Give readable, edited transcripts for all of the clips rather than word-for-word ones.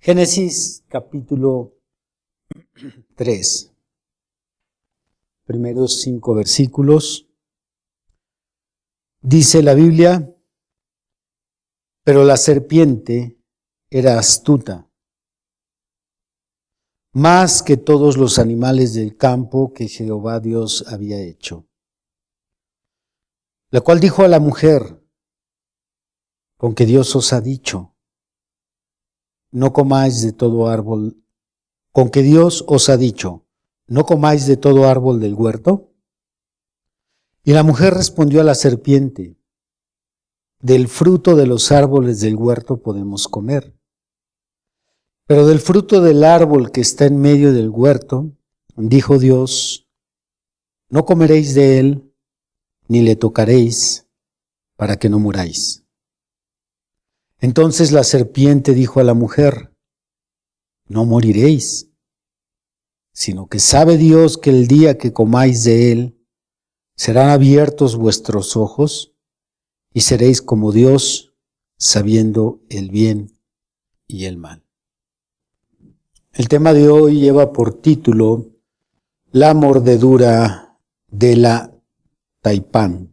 Génesis capítulo 3, primeros 5 versículos. Dice la Biblia: pero la serpiente era astuta, más que todos los animales del campo que Jehová Dios había hecho. La cual dijo a la mujer: con que Dios os ha dicho, no comáis de todo árbol, con que Dios os ha dicho, no comáis de todo árbol del huerto. Y la mujer respondió a la serpiente: del fruto de los árboles del huerto podemos comer, pero del fruto del árbol que está en medio del huerto, dijo Dios, no comeréis de él, ni le tocaréis, para que no muráis. Entonces la serpiente dijo a la mujer: no moriréis, sino que sabe Dios que el día que comáis de él, serán abiertos vuestros ojos, y seréis como Dios, sabiendo el bien y el mal. El tema de hoy lleva por título La mordedura de la taipán.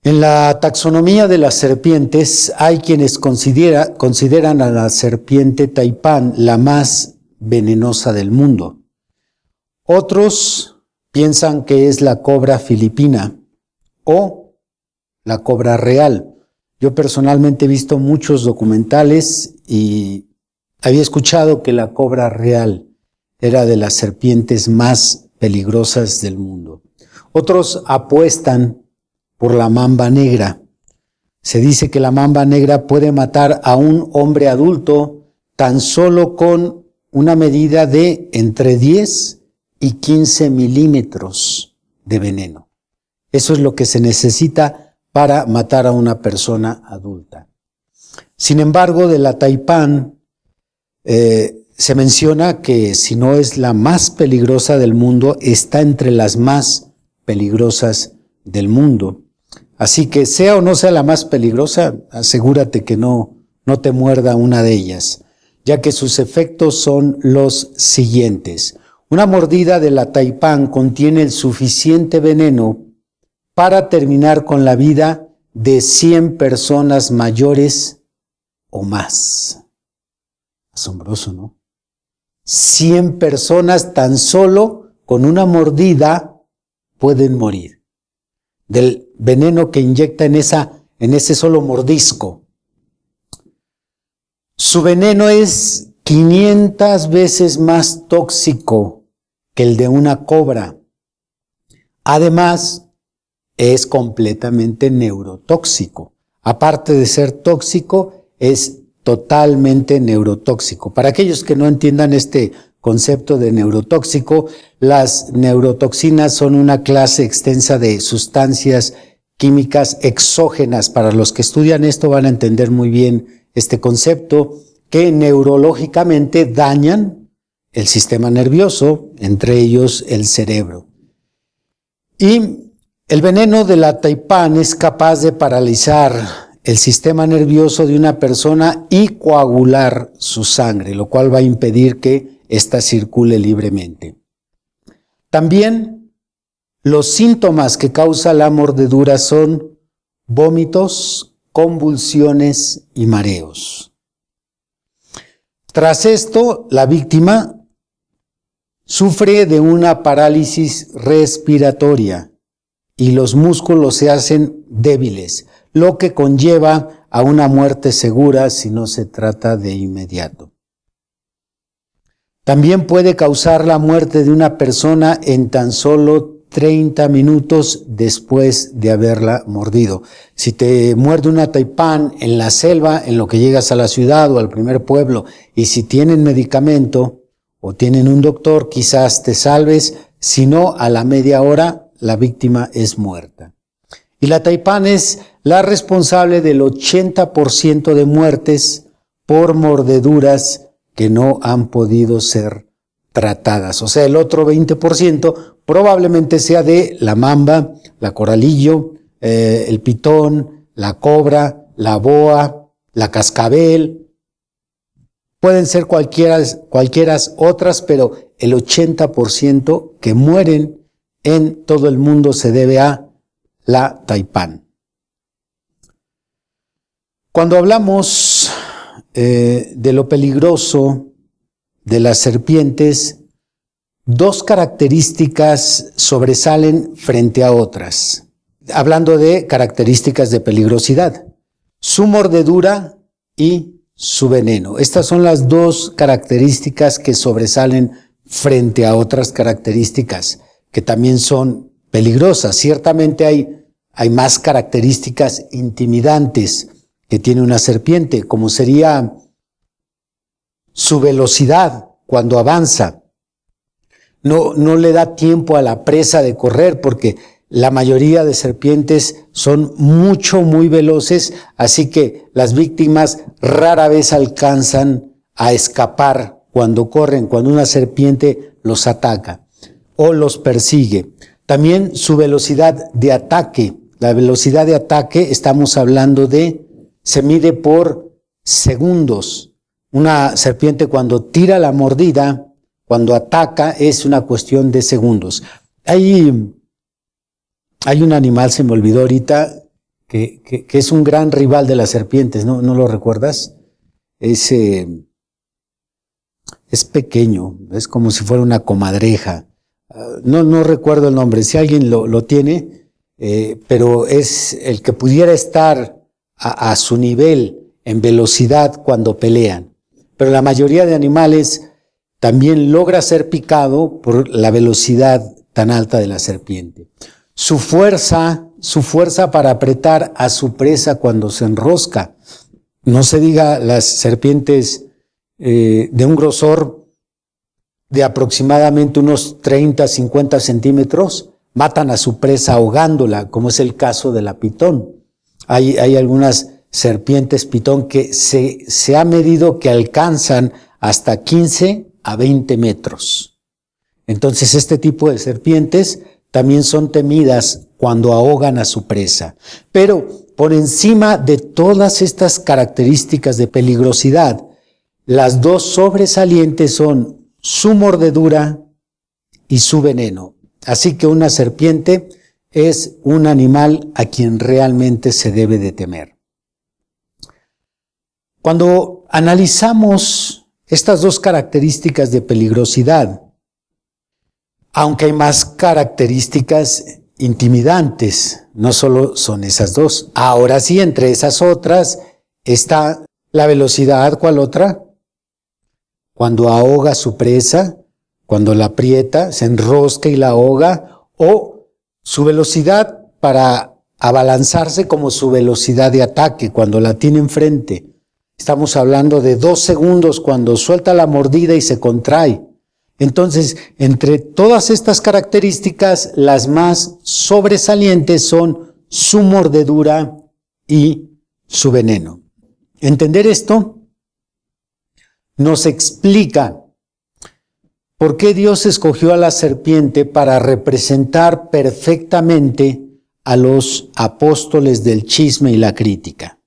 En la taxonomía de las serpientes hay quienes consideran a la serpiente taipán la más venenosa del mundo. Otros piensan que es la cobra filipina o la cobra real. Yo personalmente he visto muchos documentales y había escuchado que la cobra real era de las serpientes más peligrosas del mundo. Otros apuestan por la mamba negra. Se dice que la mamba negra puede matar a un hombre adulto tan solo con una medida de entre 10 y 15 milímetros de veneno. Eso es lo que se necesita para matar a una persona adulta. Sin embargo, de la taipán se menciona que si no es la más peligrosa del mundo, está entre las más peligrosas del mundo. Así que sea o no sea la más peligrosa, asegúrate que no te muerda una de ellas, ya que sus efectos son los siguientes. Una mordida de la taipán contiene el suficiente veneno para terminar con la vida de 100 personas mayores o más. Asombroso, ¿no? 100 personas tan solo con una mordida pueden morir del veneno que inyecta en ese solo mordisco. Su veneno es 500 veces más tóxico que el de una cobra. Además, es completamente neurotóxico. Aparte de ser tóxico, es totalmente neurotóxico. Para aquellos que no entiendan este concepto de neurotóxico, las neurotoxinas son una clase extensa de sustancias químicas exógenas. Para los que estudian esto van a entender muy bien este concepto, que neurológicamente dañan el sistema nervioso, entre ellos el cerebro. Y el veneno de la taipán es capaz de paralizar el sistema nervioso de una persona y coagular su sangre, lo cual va a impedir que ésta circule libremente. También los síntomas que causa la mordedura son vómitos, convulsiones y mareos. Tras esto, la víctima sufre de una parálisis respiratoria y los músculos se hacen débiles, lo que conlleva a una muerte segura si no se trata de inmediato. También puede causar la muerte de una persona en tan solo 30 minutos después de haberla mordido. Si te muerde una taipán en la selva, en lo que llegas a la ciudad o al primer pueblo, y si tienen medicamento o tienen un doctor, quizás te salves, si no, a la media hora la víctima es muerta. Y la taipán es la responsable del 80% de muertes por mordeduras que no han podido ser tratadas. O sea, el otro 20% probablemente sea de la mamba, la coralillo, el pitón, la cobra, la boa, la cascabel, Pueden ser cualquiera otras, pero el 80% que mueren en todo el mundo se debe a la taipán. Cuando hablamos de lo peligroso de las serpientes, dos características sobresalen frente a otras. Hablando de características de peligrosidad, su mordedura y su veneno. Estas son las dos características que sobresalen frente a otras características que también son peligrosas. Ciertamente hay más características intimidantes que tiene una serpiente, como sería su velocidad cuando avanza. No le da tiempo a la presa de correr, porque la mayoría de serpientes son muy veloces, así que las víctimas rara vez alcanzan a escapar cuando corren, cuando una serpiente los ataca o los persigue. También su velocidad de ataque. La velocidad de ataque, estamos hablando se mide por segundos. Una serpiente cuando tira la mordida, cuando ataca, es una cuestión de segundos. Hay un animal, se me olvidó ahorita, que es un gran rival de las serpientes, ¿no lo recuerdas? Es pequeño, es como si fuera una comadreja. No recuerdo el nombre, si alguien lo tiene, pero es el que pudiera estar a su nivel en velocidad cuando pelean. Pero la mayoría de animales también logra ser picado por la velocidad tan alta de la serpiente. Su fuerza para apretar a su presa cuando se enrosca. No se diga las serpientes de un grosor de aproximadamente unos 30, 50 centímetros, matan a su presa ahogándola, como es el caso de la pitón. Hay algunas serpientes pitón que se ha medido que alcanzan hasta 15 a 20 metros. Entonces este tipo de serpientes también son temidas cuando ahogan a su presa. Pero por encima de todas estas características de peligrosidad, las dos sobresalientes son su mordedura y su veneno. Así que una serpiente es un animal a quien realmente se debe de temer. Cuando analizamos estas dos características de peligrosidad, aunque hay más características intimidantes, no solo son esas dos. Ahora sí, entre esas otras está la velocidad. ¿Cuál otra? Cuando ahoga a su presa, cuando la aprieta, se enrosca y la ahoga, o su velocidad para abalanzarse como su velocidad de ataque, cuando la tiene enfrente. Estamos hablando de 2 segundos cuando suelta la mordida y se contrae. Entonces, entre todas estas características, las más sobresalientes son su mordedura y su veneno. Entender esto nos explica por qué Dios escogió a la serpiente para representar perfectamente a los apóstoles del chisme y la crítica.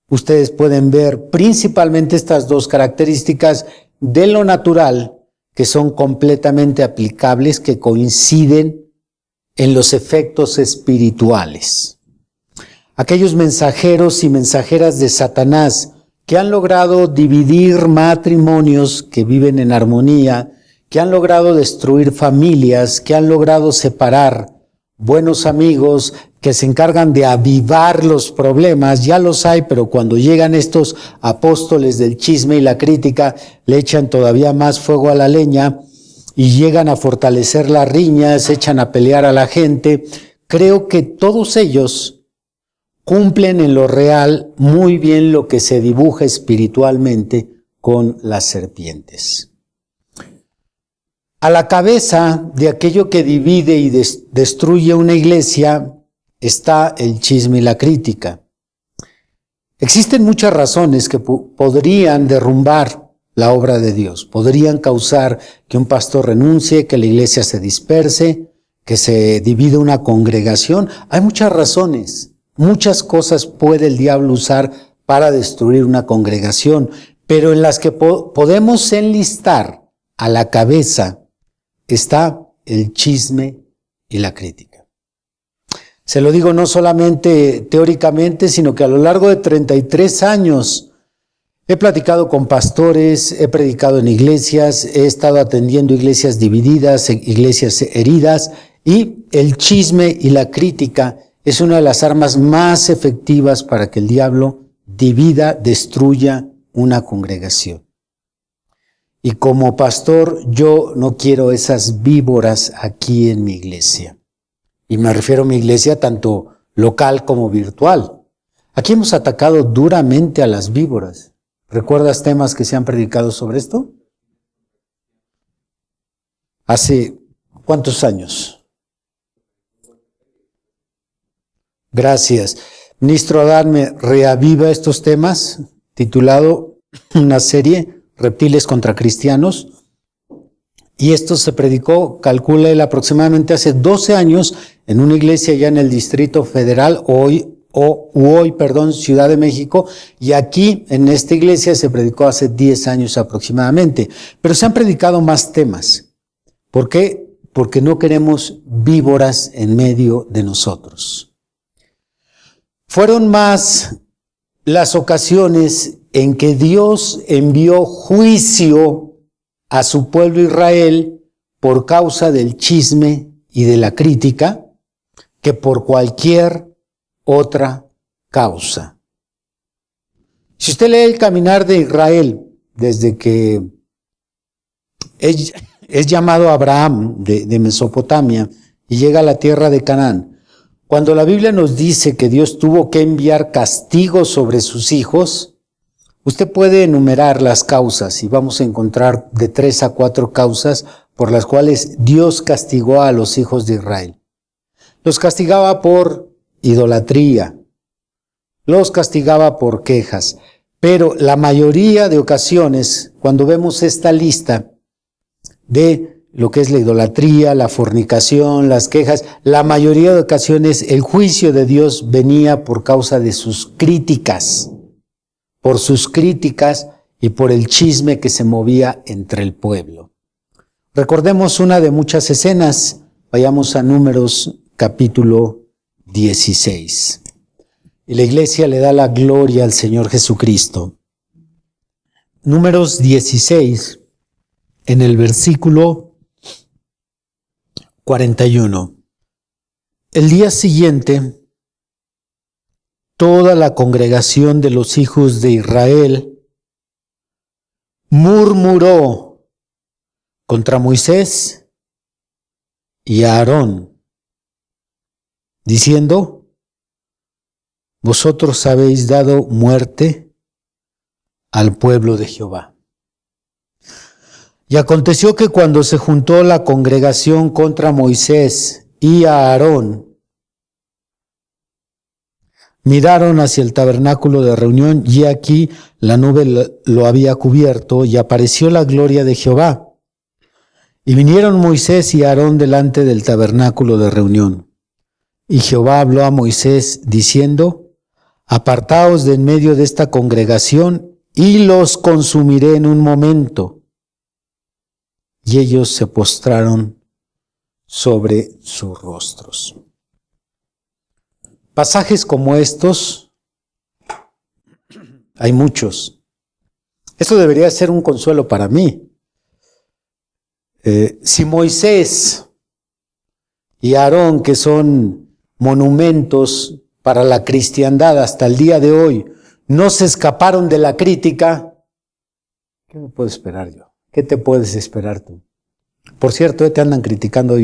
Ustedes pueden ver principalmente estas dos características de lo natural que son completamente aplicables, que coinciden en los efectos espirituales. Aquellos mensajeros y mensajeras de Satanás que han logrado dividir matrimonios que viven en armonía, que han logrado destruir familias, que han logrado separar buenos amigos, que se encargan de avivar los problemas, ya los hay, pero cuando llegan estos apóstoles del chisme y la crítica, le echan todavía más fuego a la leña y llegan a fortalecer las riñas, echan a pelear a la gente. Creo que todos ellos cumplen en lo real muy bien lo que se dibuja espiritualmente con las serpientes. A la cabeza de aquello que divide y destruye una iglesia está el chisme y la crítica. Existen muchas razones que podrían derrumbar la obra de Dios, podrían causar que un pastor renuncie, que la iglesia se disperse, que se divida una congregación. Hay muchas razones, muchas cosas puede el diablo usar para destruir una congregación, pero en las que podemos enlistar a la cabeza está el chisme y la crítica. Se lo digo no solamente teóricamente, sino que a lo largo de 33 años he platicado con pastores, he predicado en iglesias, he estado atendiendo iglesias divididas, iglesias heridas, y el chisme y la crítica es una de las armas más efectivas para que el diablo divida, destruya una congregación. Y como pastor, yo no quiero esas víboras aquí en mi iglesia. Y me refiero a mi iglesia tanto local como virtual. Aquí hemos atacado duramente a las víboras. ¿Recuerdas temas que se han predicado sobre esto? ¿Hace cuántos años? Gracias. Ministro Adán me reaviva estos temas, titulado una serie, Reptiles contra Cristianos. Y esto se predicó, calcula él, aproximadamente hace 12 años en una iglesia ya en el Distrito Federal, hoy, Ciudad de México, y aquí en esta iglesia se predicó hace 10 años aproximadamente. Pero se han predicado más temas. ¿Por qué? Porque no queremos víboras en medio de nosotros. Fueron más las ocasiones en que Dios envió juicio a su pueblo Israel por causa del chisme y de la crítica que por cualquier otra causa. Si usted lee el caminar de Israel desde que es llamado Abraham de Mesopotamia y llega a la tierra de Canaán, cuando la Biblia nos dice que Dios tuvo que enviar castigo sobre sus hijos, usted puede enumerar las causas y vamos a encontrar de 3 a 4 causas por las cuales Dios castigó a los hijos de Israel. Los castigaba por idolatría, los castigaba por quejas, pero la mayoría de ocasiones, cuando vemos esta lista de lo que es la idolatría, la fornicación, las quejas, la mayoría de ocasiones el juicio de Dios venía por causa de sus críticas, por sus críticas y por el chisme que se movía entre el pueblo. Recordemos una de muchas escenas, vayamos a Números capítulo 16. Y la iglesia le da la gloria al Señor Jesucristo. Números 16, en el versículo 41. El día siguiente, toda la congregación de los hijos de Israel murmuró contra Moisés y a Aarón, diciendo: vosotros habéis dado muerte al pueblo de Jehová. Y aconteció que cuando se juntó la congregación contra Moisés y a Aarón, miraron hacia el tabernáculo de reunión, y aquí la nube lo había cubierto, y apareció la gloria de Jehová. Y vinieron Moisés y Aarón delante del tabernáculo de reunión. Y Jehová habló a Moisés diciendo: apartaos de en medio de esta congregación, y los consumiré en un momento. Y ellos se postraron sobre sus rostros. Pasajes como estos, hay muchos. Esto debería ser un consuelo para mí. Si Moisés y Aarón, que son monumentos para la cristiandad hasta el día de hoy, no se escaparon de la crítica, ¿qué me puedo esperar yo? ¿Qué te puedes esperar tú? Por cierto, te andan criticando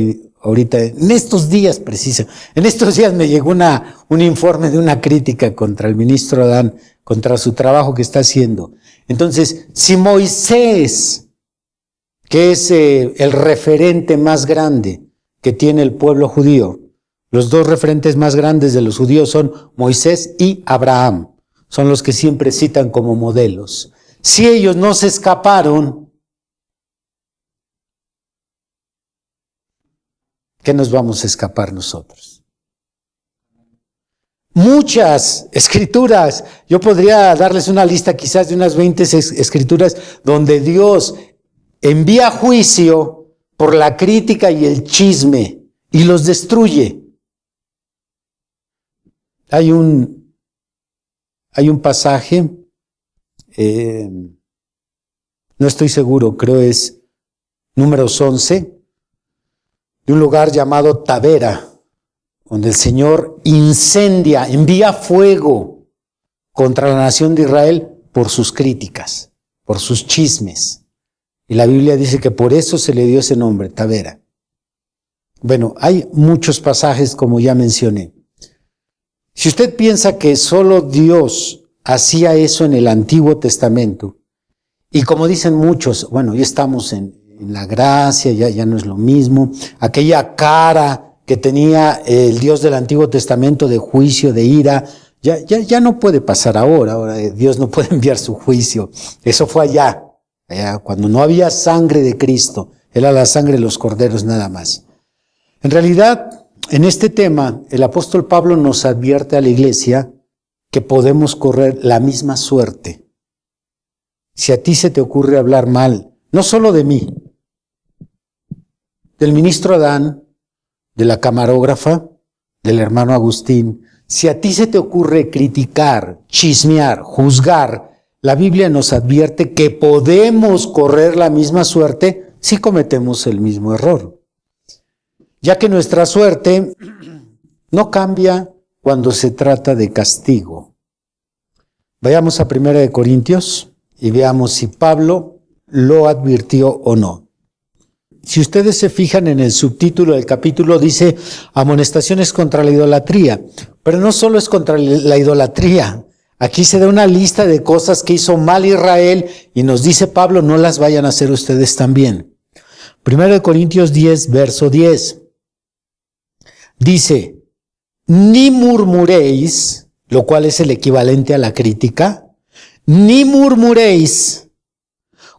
ahorita, en estos días preciso. En estos días me llegó un informe de una crítica contra el ministro Adán, contra su trabajo que está haciendo. Entonces, si Moisés, que es el referente más grande que tiene el pueblo judío, los dos referentes más grandes de los judíos son Moisés y Abraham, son los que siempre citan como modelos. Si ellos no se escaparon, ¿qué nos vamos a escapar nosotros? Muchas escrituras. Yo podría darles una lista quizás de unas 20 escrituras donde Dios envía juicio por la crítica y el chisme y los destruye. Hay un pasaje, no estoy seguro, creo es Números 11, de un lugar llamado Tabera, donde el Señor envía fuego contra la nación de Israel por sus críticas, por sus chismes. Y la Biblia dice que por eso se le dio ese nombre, Tabera. Bueno, hay muchos pasajes como ya mencioné. Si usted piensa que solo Dios hacía eso en el Antiguo Testamento, y como dicen muchos, bueno, ya estamos en la gracia, ya no es lo mismo, aquella cara que tenía el Dios del Antiguo Testamento de juicio, de ira, ya no puede pasar ahora Dios no puede enviar su juicio. Eso fue allá cuando no había sangre de Cristo, era la sangre de los corderos nada más. En realidad, en este tema, el apóstol Pablo nos advierte a la iglesia que podemos correr la misma suerte. Si a ti se te ocurre hablar mal, no solo de mí, del ministro Adán, de la camarógrafa, del hermano Agustín, si a ti se te ocurre criticar, chismear, juzgar, la Biblia nos advierte que podemos correr la misma suerte si cometemos el mismo error. Ya que nuestra suerte no cambia cuando se trata de castigo. Vayamos a 1 Corintios y veamos si Pablo lo advirtió o no. Si ustedes se fijan en el subtítulo del capítulo, dice amonestaciones contra la idolatría. Pero no solo es contra la idolatría. Aquí se da una lista de cosas que hizo mal Israel y nos dice Pablo, no las vayan a hacer ustedes también. 1 Corintios 10, verso 10. Dice, ni murmuréis, lo cual es el equivalente a la crítica, ni murmuréis,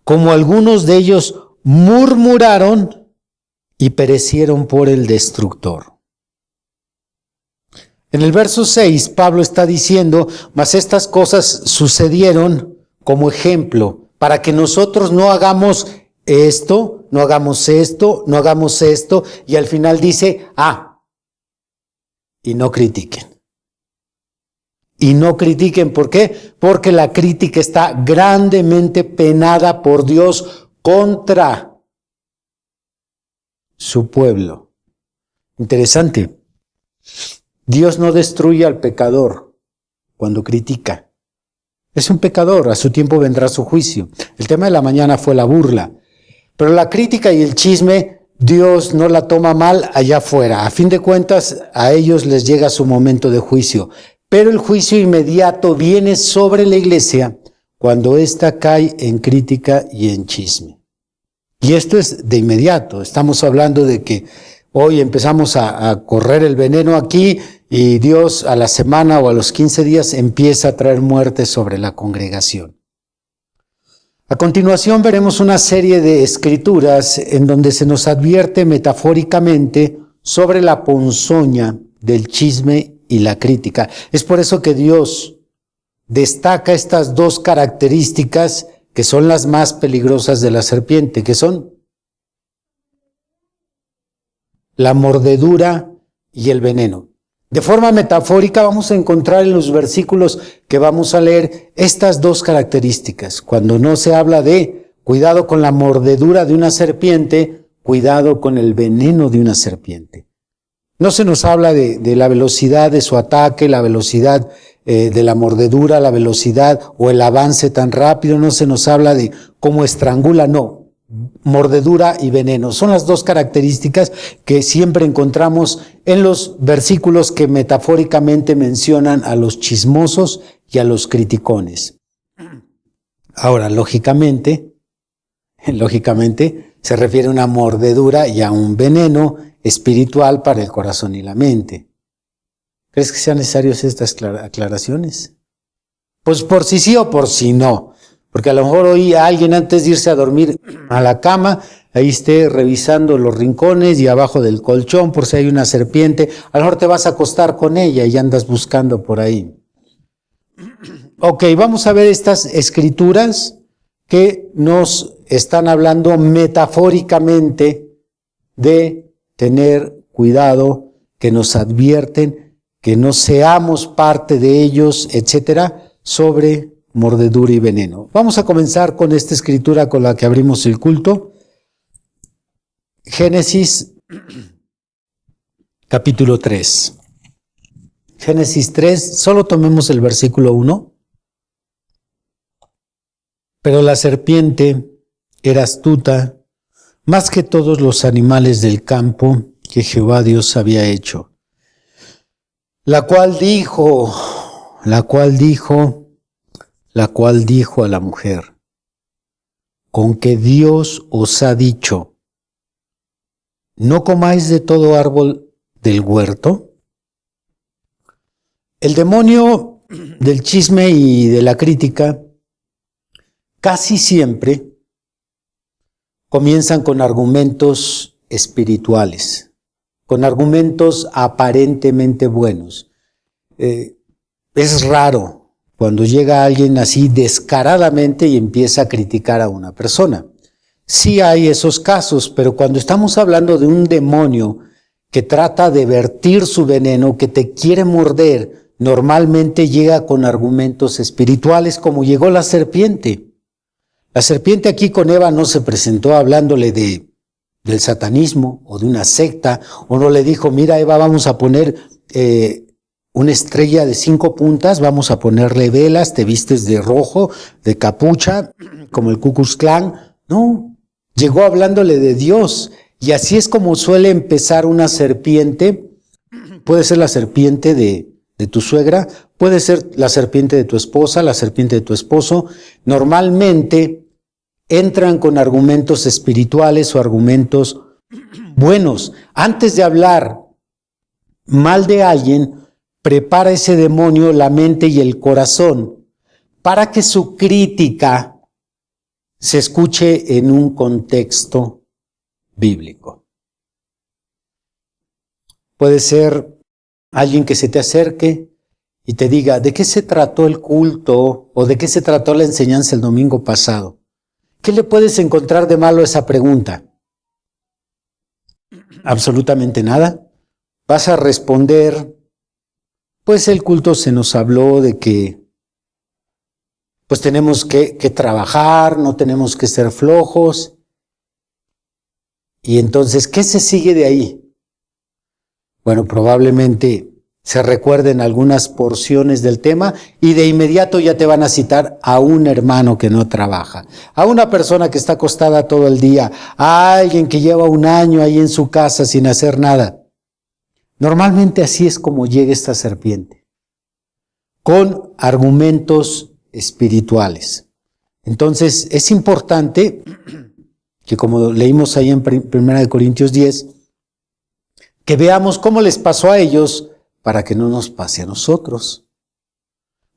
como algunos de ellos murmuraron y perecieron por el destructor. En el verso 6, Pablo está diciendo, mas estas cosas sucedieron como ejemplo, para que nosotros no hagamos esto, no hagamos esto, no hagamos esto, y al final dice, y no critiquen. Y no critiquen, ¿por qué? Porque la crítica está grandemente penada por Dios contra su pueblo. Interesante. Dios no destruye al pecador cuando critica. Es un pecador, a su tiempo vendrá su juicio. El tema de la mañana fue la burla. Pero la crítica y el chisme, Dios no la toma mal allá afuera. A fin de cuentas, a ellos les llega su momento de juicio. Pero el juicio inmediato viene sobre la iglesia cuando ésta cae en crítica y en chisme. Y esto es de inmediato. Estamos hablando de que hoy empezamos a correr el veneno aquí y Dios a la semana o a los 15 días empieza a traer muerte sobre la congregación. A continuación veremos una serie de escrituras en donde se nos advierte metafóricamente sobre la ponzoña del chisme y la crítica. Es por eso que Dios destaca estas dos características que son las más peligrosas de la serpiente, que son la mordedura y el veneno. De forma metafórica vamos a encontrar en los versículos que vamos a leer estas dos características. Cuando no se habla de cuidado con la mordedura de una serpiente, cuidado con el veneno de una serpiente. No se nos habla de la velocidad de su ataque, la velocidad de la mordedura, la velocidad o el avance tan rápido, no se nos habla de cómo estrangula, no. Mordedura y veneno. Son las dos características que siempre encontramos en los versículos que metafóricamente mencionan a los chismosos y a los criticones. Ahora, lógicamente, se refiere a una mordedura y a un veneno espiritual para el corazón y la mente. ¿Crees que sean necesarias estas aclaraciones? Pues por si sí o por si no. Porque a lo mejor oí a alguien antes de irse a dormir a la cama, ahí esté revisando los rincones y abajo del colchón por si hay una serpiente. A lo mejor te vas a acostar con ella y andas buscando por ahí. Ok, vamos a ver estas escrituras que nos están hablando metafóricamente de tener cuidado, que nos advierten, que no seamos parte de ellos, etcétera, sobre mordedura y veneno. Vamos a comenzar con esta escritura con la que abrimos el culto. Génesis capítulo 3. Génesis 3, solo tomemos el versículo 1. Pero la serpiente era astuta más que todos los animales del campo que Jehová Dios había hecho. La cual dijo a la mujer: ¿con que Dios os ha dicho, no comáis de todo árbol del huerto? El demonio del chisme y de la crítica casi siempre comienzan con argumentos espirituales, con argumentos aparentemente buenos. Es raro cuando llega alguien así descaradamente y empieza a criticar a una persona. Sí hay esos casos, pero cuando estamos hablando de un demonio que trata de vertir su veneno, que te quiere morder, normalmente llega con argumentos espirituales, como llegó la serpiente. La serpiente aquí con Eva no se presentó hablándole del satanismo o de una secta, o no le dijo: mira, Eva, vamos a poner una estrella de 5 puntas, vamos a ponerle velas, te vistes de rojo, de capucha, como el Ku Klux Klan. No, llegó hablándole de Dios. Y así es como suele empezar una serpiente. Puede ser la serpiente de tu suegra, puede ser la serpiente de tu esposa, la serpiente de tu esposo. Normalmente entran con argumentos espirituales o argumentos buenos. Antes de hablar mal de alguien, prepara ese demonio la mente y el corazón para que su crítica se escuche en un contexto bíblico. Puede ser alguien que se te acerque y te diga: ¿de qué se trató el culto? ¿O de qué se trató la enseñanza el domingo pasado? ¿Qué le puedes encontrar de malo a esa pregunta? Absolutamente nada. Vas a responder: pues el culto se nos habló de que pues tenemos que trabajar, no tenemos que ser flojos. Y entonces, ¿qué se sigue de ahí? Bueno, probablemente se recuerden algunas porciones del tema y de inmediato ya te van a citar a un hermano que no trabaja, a una persona que está acostada todo el día, a alguien que lleva 1 año ahí en su casa sin hacer nada. Normalmente así es como llega esta serpiente, con argumentos espirituales. Entonces es importante que, como leímos ahí en 1 Corintios 10, que veamos cómo les pasó a ellos para que no nos pase a nosotros,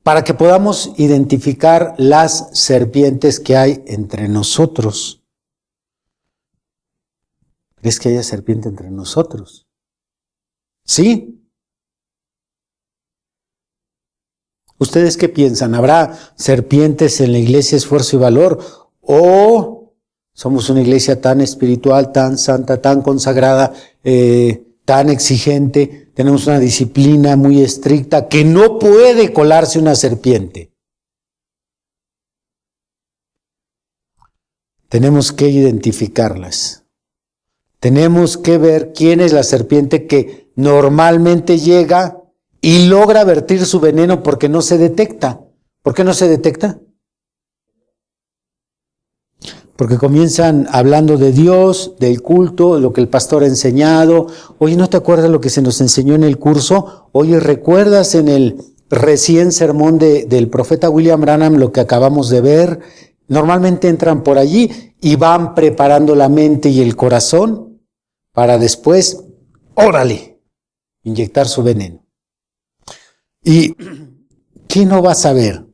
para que podamos identificar las serpientes que hay entre nosotros. ¿Crees que haya serpiente entre nosotros? ¿Sí? ¿Ustedes qué piensan? ¿Habrá serpientes en la iglesia Esfuerzo y Valor? ¿O somos una iglesia tan espiritual, tan santa, tan consagrada, tan exigente, tenemos una disciplina muy estricta que no puede colarse una serpiente? Tenemos que identificarlas. Tenemos que ver quién es la serpiente que normalmente llega y logra vertir su veneno porque no se detecta. ¿Por qué no se detecta? Porque comienzan hablando de Dios, del culto, de lo que el pastor ha enseñado. Oye, ¿no te acuerdas lo que se nos enseñó en el curso? Oye, ¿recuerdas en el recién sermón del profeta William Branham lo que acabamos de ver? Normalmente entran por allí y van preparando la mente y el corazón para después, órale, inyectar su veneno. ¿Y quién no va a saber?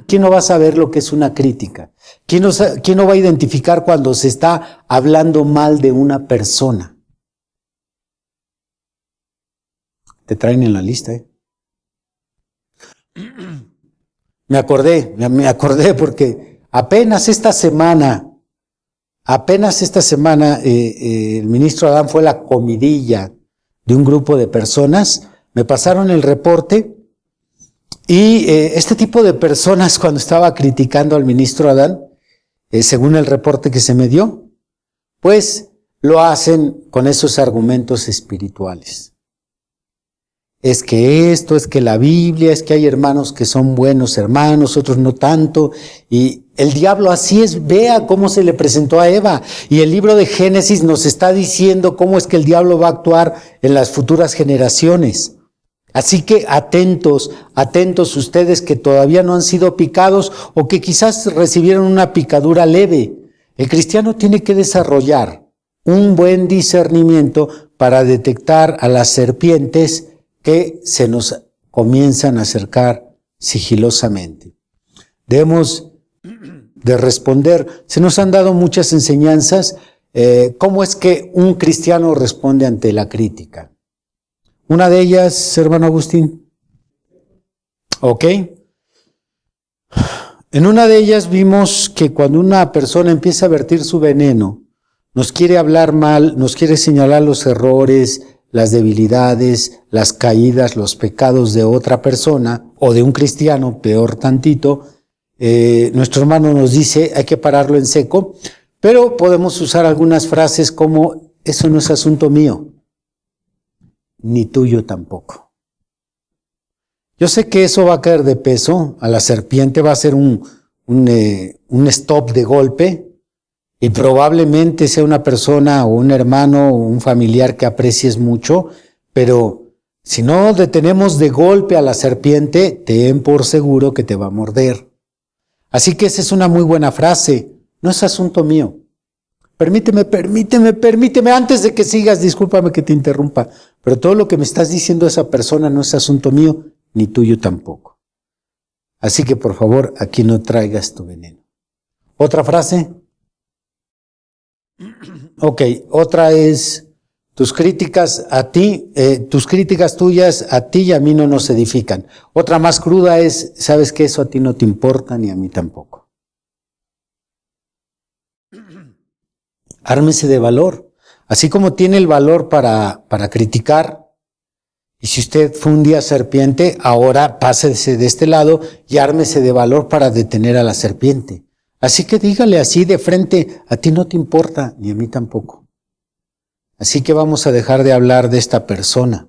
¿Quién no va a saber lo que es una crítica? ¿Quién no va a identificar cuando se está hablando mal de una persona? Te traen en la lista, ¿eh? Me acordé porque apenas esta semana, el ministro Adán fue la comidilla de un grupo de personas, me pasaron el reporte y este tipo de personas cuando estaba criticando al ministro Adán, según el reporte que se me dio, pues lo hacen con esos argumentos espirituales. Es que esto, es que la Biblia, es que hay hermanos que son buenos hermanos, otros no tanto. Y el diablo así es, vea cómo se le presentó a Eva. Y el libro de Génesis nos está diciendo cómo es que el diablo va a actuar en las futuras generaciones. Así que atentos ustedes que todavía no han sido picados o que quizás recibieron una picadura leve. El cristiano tiene que desarrollar un buen discernimiento para detectar a las serpientes que se nos comienzan a acercar sigilosamente. Debemos de responder. Se nos han dado muchas enseñanzas. ¿Cómo es que un cristiano responde ante la crítica? Una de ellas, hermano Agustín. ¿Ok? En una de ellas vimos que cuando una persona empieza a vertir su veneno, nos quiere hablar mal, nos quiere señalar los errores, las debilidades, las caídas, los pecados de otra persona o de un cristiano, peor tantito, nuestro hermano nos dice hay que pararlo en seco, pero podemos usar algunas frases como eso no es asunto mío, ni tuyo tampoco. Yo sé que eso va a caer de peso, a la serpiente va a ser un stop de golpe, y probablemente sea una persona o un hermano o un familiar que aprecies mucho, pero si no detenemos de golpe a la serpiente, ten por seguro que te va a morder. Así que esa es una muy buena frase, no es asunto mío. Permíteme, antes de que sigas, discúlpame que te interrumpa, pero todo lo que me estás diciendo a esa persona no es asunto mío, ni tuyo tampoco. Así que por favor, aquí no traigas tu veneno. ¿Otra frase? Ok, otra es, tus críticas tuyas a ti y a mí no nos edifican. Otra más cruda es, sabes que eso a ti no te importa ni a mí tampoco. Ármese de valor, así como tiene el valor para criticar. Y si usted fue un día serpiente, ahora pásese de este lado y ármese de valor para detener a la serpiente. Así que dígale así de frente, a ti no te importa, ni a mí tampoco. Así que vamos a dejar de hablar de esta persona.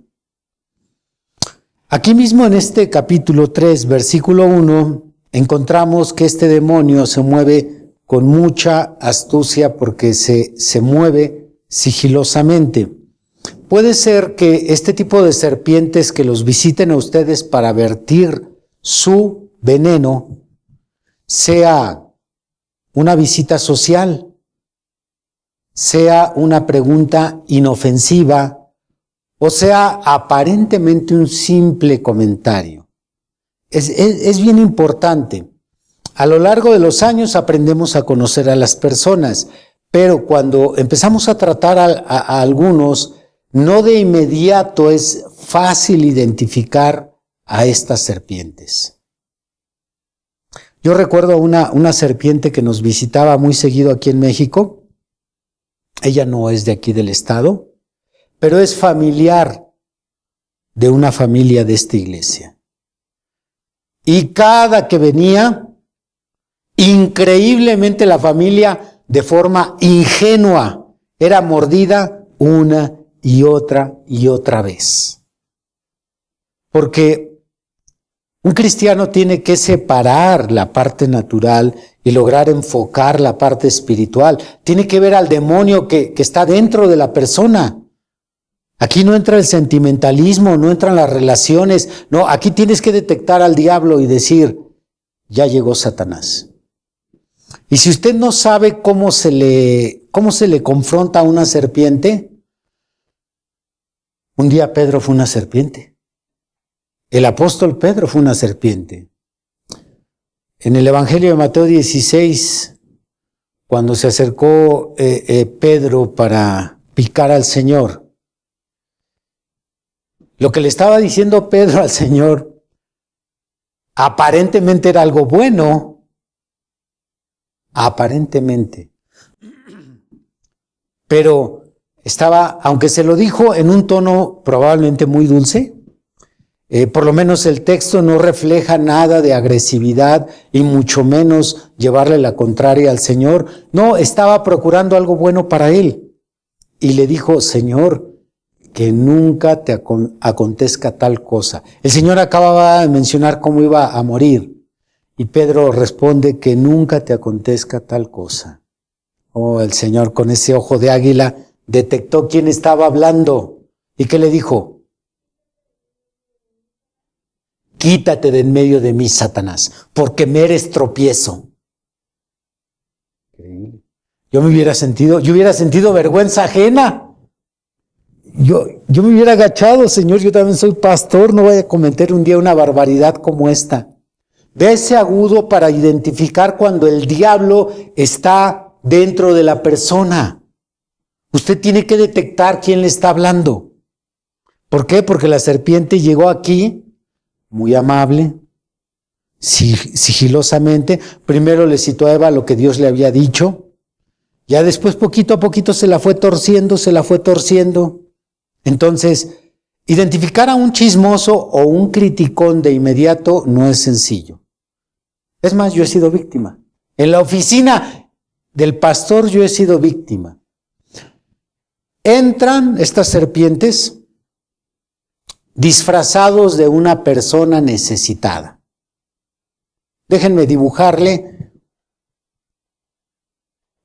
Aquí mismo en este capítulo 3, versículo 1, encontramos que este demonio se mueve con mucha astucia porque se mueve sigilosamente. Puede ser que este tipo de serpientes que los visiten a ustedes para vertir su veneno sea una visita social, sea una pregunta inofensiva o sea aparentemente un simple comentario. Es bien importante. A lo largo de los años aprendemos a conocer a las personas, pero cuando empezamos a tratar a algunos, no de inmediato es fácil identificar a estas serpientes. Yo recuerdo una serpiente que nos visitaba muy seguido aquí en México. Ella no es de aquí del estado, pero es familiar de una familia de esta iglesia. Y cada que venía, increíblemente la familia, de forma ingenua, era mordida una y otra vez. Porque un cristiano tiene que separar la parte natural y lograr enfocar la parte espiritual. Tiene que ver al demonio que está dentro de la persona. Aquí no entra el sentimentalismo, no entran las relaciones. No, aquí tienes que detectar al diablo y decir, ya llegó Satanás. Y si usted no sabe cómo se le confronta a una serpiente, un día Pedro fue una serpiente. El apóstol Pedro fue una serpiente. En el Evangelio de Mateo 16, cuando se acercó Pedro para picar al Señor, lo que le estaba diciendo Pedro al Señor aparentemente era algo bueno, aparentemente, pero estaba, aunque se lo dijo en un tono probablemente muy dulce, por lo menos el texto no refleja nada de agresividad y mucho menos llevarle la contraria al Señor. No, estaba procurando algo bueno para él. Y le dijo, Señor, que nunca te acontezca tal cosa. El Señor acababa de mencionar cómo iba a morir. Y Pedro responde, que nunca te acontezca tal cosa. Oh, el Señor con ese ojo de águila detectó quién estaba hablando. ¿Y qué le dijo? Quítate de en medio de mí, Satanás, porque me eres tropiezo. Yo hubiera sentido vergüenza ajena. Yo me hubiera agachado, Señor, yo también soy pastor, no voy a cometer un día una barbaridad como esta. Ve ese agudo para identificar cuando el diablo está dentro de la persona. Usted tiene que detectar quién le está hablando. ¿Por qué? Porque la serpiente llegó aquí muy amable, sigilosamente. Primero le citó a Eva lo que Dios le había dicho. Ya después, poquito a poquito, se la fue torciendo. Entonces, identificar a un chismoso o un criticón de inmediato no es sencillo. Es más, yo he sido víctima. En la oficina del pastor yo he sido víctima. Entran estas serpientes disfrazados de una persona necesitada. Déjenme dibujarle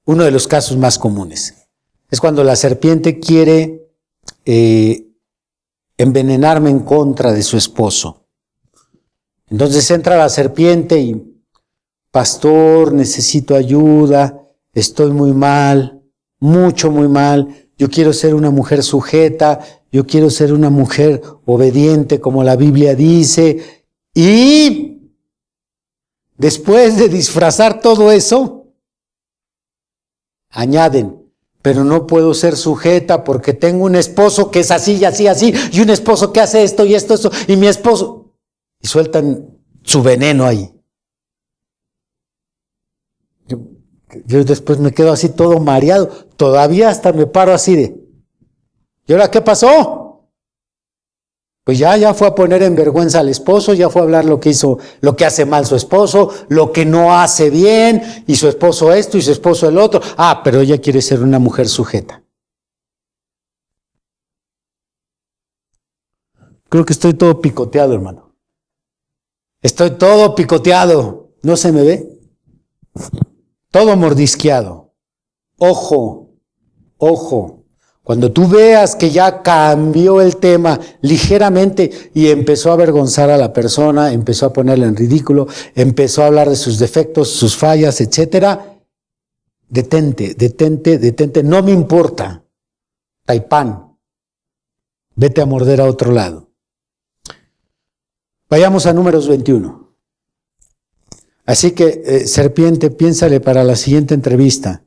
uno de los casos más comunes. Es cuando la serpiente quiere envenenarme en contra de su esposo. Entonces entra la serpiente y, pastor, necesito ayuda, estoy muy mal, muy mal, yo quiero ser una mujer sujeta, yo quiero ser una mujer obediente como la Biblia dice. Y después de disfrazar todo eso, añaden, pero no puedo ser sujeta porque tengo un esposo que es así y así, y un esposo que hace esto y esto, y mi esposo... Y sueltan su veneno ahí. Yo después me quedo así todo mareado, todavía hasta me paro así de... ¿Y ahora qué pasó? Pues ya fue a poner en vergüenza al esposo, ya fue a hablar lo que hizo, lo que hace mal su esposo, lo que no hace bien, y su esposo esto y su esposo el otro. Ah, pero ella quiere ser una mujer sujeta. Creo que estoy todo picoteado, hermano. Estoy todo picoteado. ¿No se me ve? Todo mordisqueado. Ojo. Cuando tú veas que ya cambió el tema ligeramente y empezó a avergonzar a la persona, empezó a ponerla en ridículo, empezó a hablar de sus defectos, sus fallas, etcétera, detente, no me importa. Taipán, vete a morder a otro lado. Vayamos a Números 21. Así que, serpiente, piénsale para la siguiente entrevista.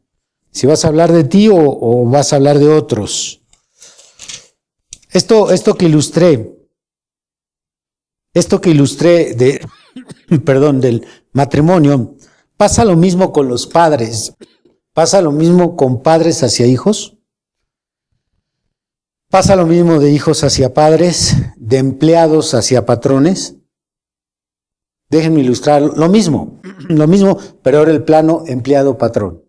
Si vas a hablar de ti o vas a hablar de otros. Esto que ilustré del matrimonio, pasa lo mismo con los padres. Pasa lo mismo con padres hacia hijos. Pasa lo mismo de hijos hacia padres, de empleados hacia patrones. Déjenme ilustrar lo mismo, pero ahora el plano empleado-patrón.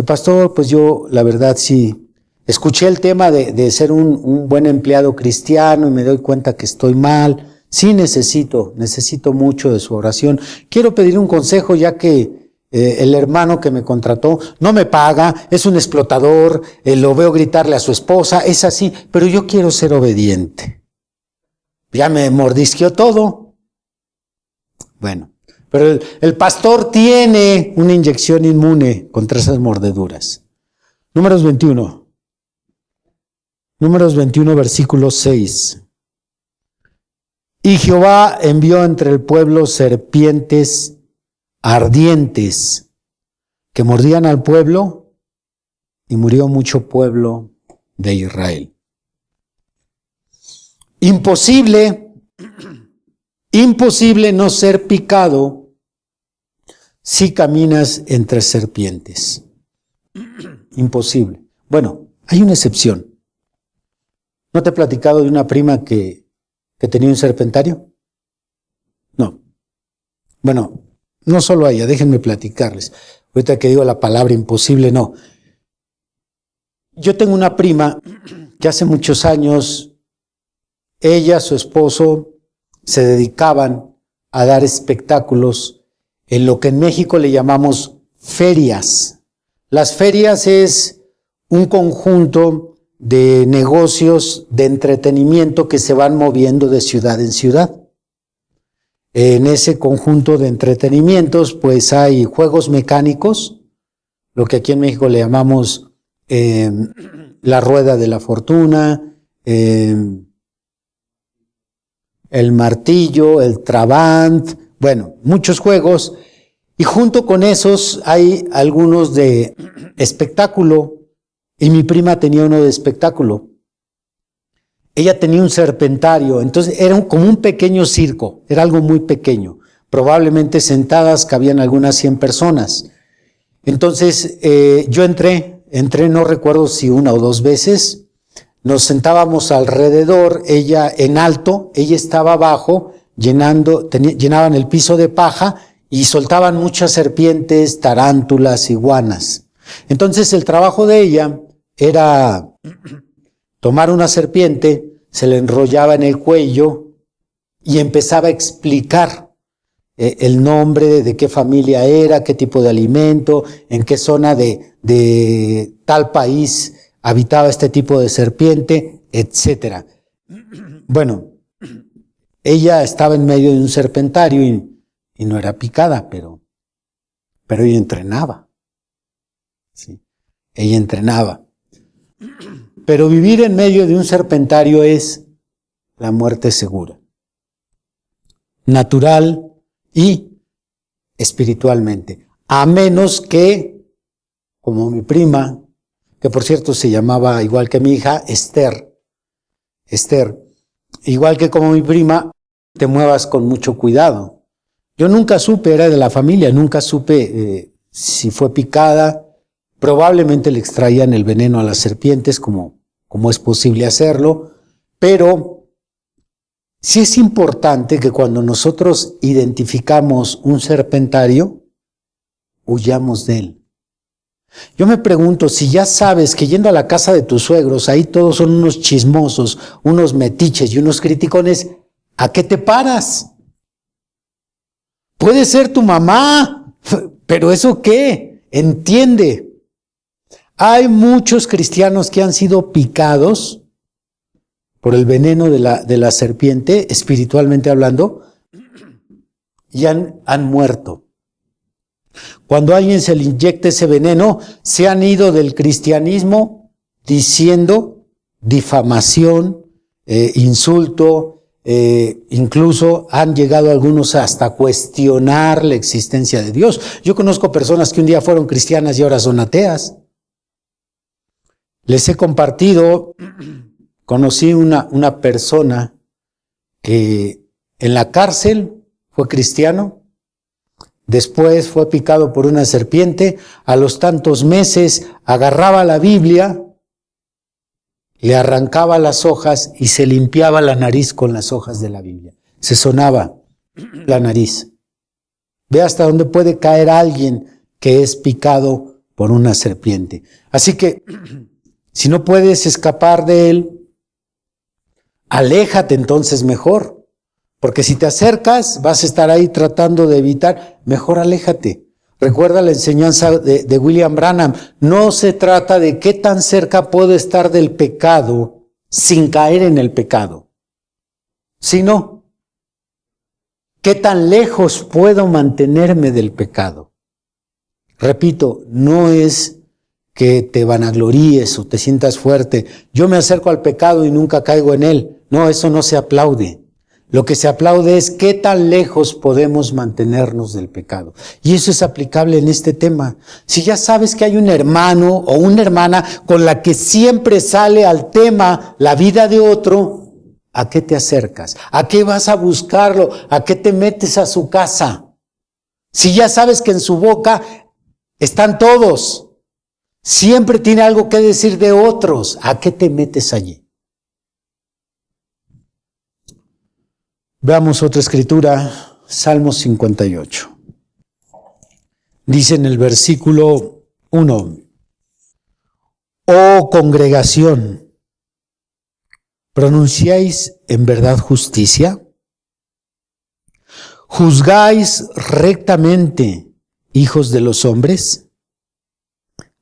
Pastor, pues yo la verdad sí, escuché el tema de ser un buen empleado cristiano y me doy cuenta que estoy mal. Sí necesito mucho de su oración. Quiero pedir un consejo ya que el hermano que me contrató no me paga, es un explotador, lo veo gritarle a su esposa, es así, pero yo quiero ser obediente. Ya me mordisqueó todo. Bueno. Pero el pastor tiene una inyección inmune contra esas mordeduras. Números 21, versículo 6. Y Jehová envió entre el pueblo serpientes ardientes que mordían al pueblo y murió mucho pueblo de Israel. Imposible no ser picado si caminas entre serpientes. Imposible. Bueno, hay una excepción. ¿No te he platicado de una prima que tenía un serpentario? No. Bueno, no solo a ella, déjenme platicarles. Ahorita que digo la palabra imposible, no. Yo tengo una prima que hace muchos años, ella, su esposo, se dedicaban a dar espectáculos en lo que en México le llamamos ferias. Las ferias es un conjunto de negocios de entretenimiento que se van moviendo de ciudad en ciudad. En ese conjunto de entretenimientos, pues hay juegos mecánicos, lo que aquí en México le llamamos la rueda de la fortuna, el martillo, el trabant, bueno, muchos juegos. Y junto con esos hay algunos de espectáculo. Y mi prima tenía uno de espectáculo. Ella tenía un serpentario, entonces era como un pequeño circo, era algo muy pequeño. Probablemente sentadas cabían algunas 100 personas. Entonces yo entré, no recuerdo si una o dos veces, nos sentábamos alrededor, ella en alto, ella estaba abajo, llenaban el piso de paja y soltaban muchas serpientes, tarántulas, iguanas. Entonces el trabajo de ella era tomar una serpiente, se le enrollaba en el cuello y empezaba a explicar el nombre, de qué familia era, qué tipo de alimento, en qué zona de tal país habitaba este tipo de serpiente, etc. Bueno, ella estaba en medio de un serpentario y no era picada, pero ella entrenaba. ¿Sí? Ella entrenaba. Pero vivir en medio de un serpentario es la muerte segura, natural y espiritualmente, a menos que, como mi prima, que por cierto se llamaba igual que mi hija, Esther, igual que como mi prima, te muevas con mucho cuidado. Yo nunca supe, era de la familia, nunca supe si fue picada. Probablemente le extraían el veneno a las serpientes, como es posible hacerlo, pero sí es importante que cuando nosotros identificamos un serpentario, huyamos de él. Yo me pregunto, si ya sabes que yendo a la casa de tus suegros, ahí todos son unos chismosos, unos metiches y unos criticones, ¿a qué te paras? Puede ser tu mamá, pero ¿eso qué? Entiende. Hay muchos cristianos que han sido picados por el veneno de la serpiente, espiritualmente hablando, y han muerto. Cuando a alguien se le inyecta ese veneno, se han ido del cristianismo diciendo difamación, insulto, incluso han llegado algunos hasta cuestionar la existencia de Dios. Yo conozco personas que un día fueron cristianas y ahora son ateas. Les he compartido, conocí una persona que en la cárcel fue cristiano, después fue picado por una serpiente, a los tantos meses agarraba la Biblia, le arrancaba las hojas y se limpiaba la nariz con las hojas de la Biblia. Se sonaba la nariz. Ve hasta dónde puede caer alguien que es picado por una serpiente. Así que, si no puedes escapar de él, aléjate entonces mejor. Porque si te acercas, vas a estar ahí tratando de evitar, mejor aléjate. Recuerda la enseñanza de William Branham, no se trata de qué tan cerca puedo estar del pecado sin caer en el pecado, sino qué tan lejos puedo mantenerme del pecado. Repito, no es que te vanagloríes o te sientas fuerte. Yo me acerco al pecado y nunca caigo en él. No, eso no se aplaude. Lo que se aplaude es qué tan lejos podemos mantenernos del pecado. Y eso es aplicable en este tema. Si ya sabes que hay un hermano o una hermana con la que siempre sale al tema la vida de otro, ¿a qué te acercas? ¿A qué vas a buscarlo? ¿A qué te metes a su casa? Si ya sabes que en su boca están todos, siempre tiene algo que decir de otros, ¿a qué te metes allí? Veamos otra escritura, Salmo 58. Dice en el versículo 1, oh congregación, ¿pronunciáis en verdad justicia? ¿Juzgáis rectamente, hijos de los hombres?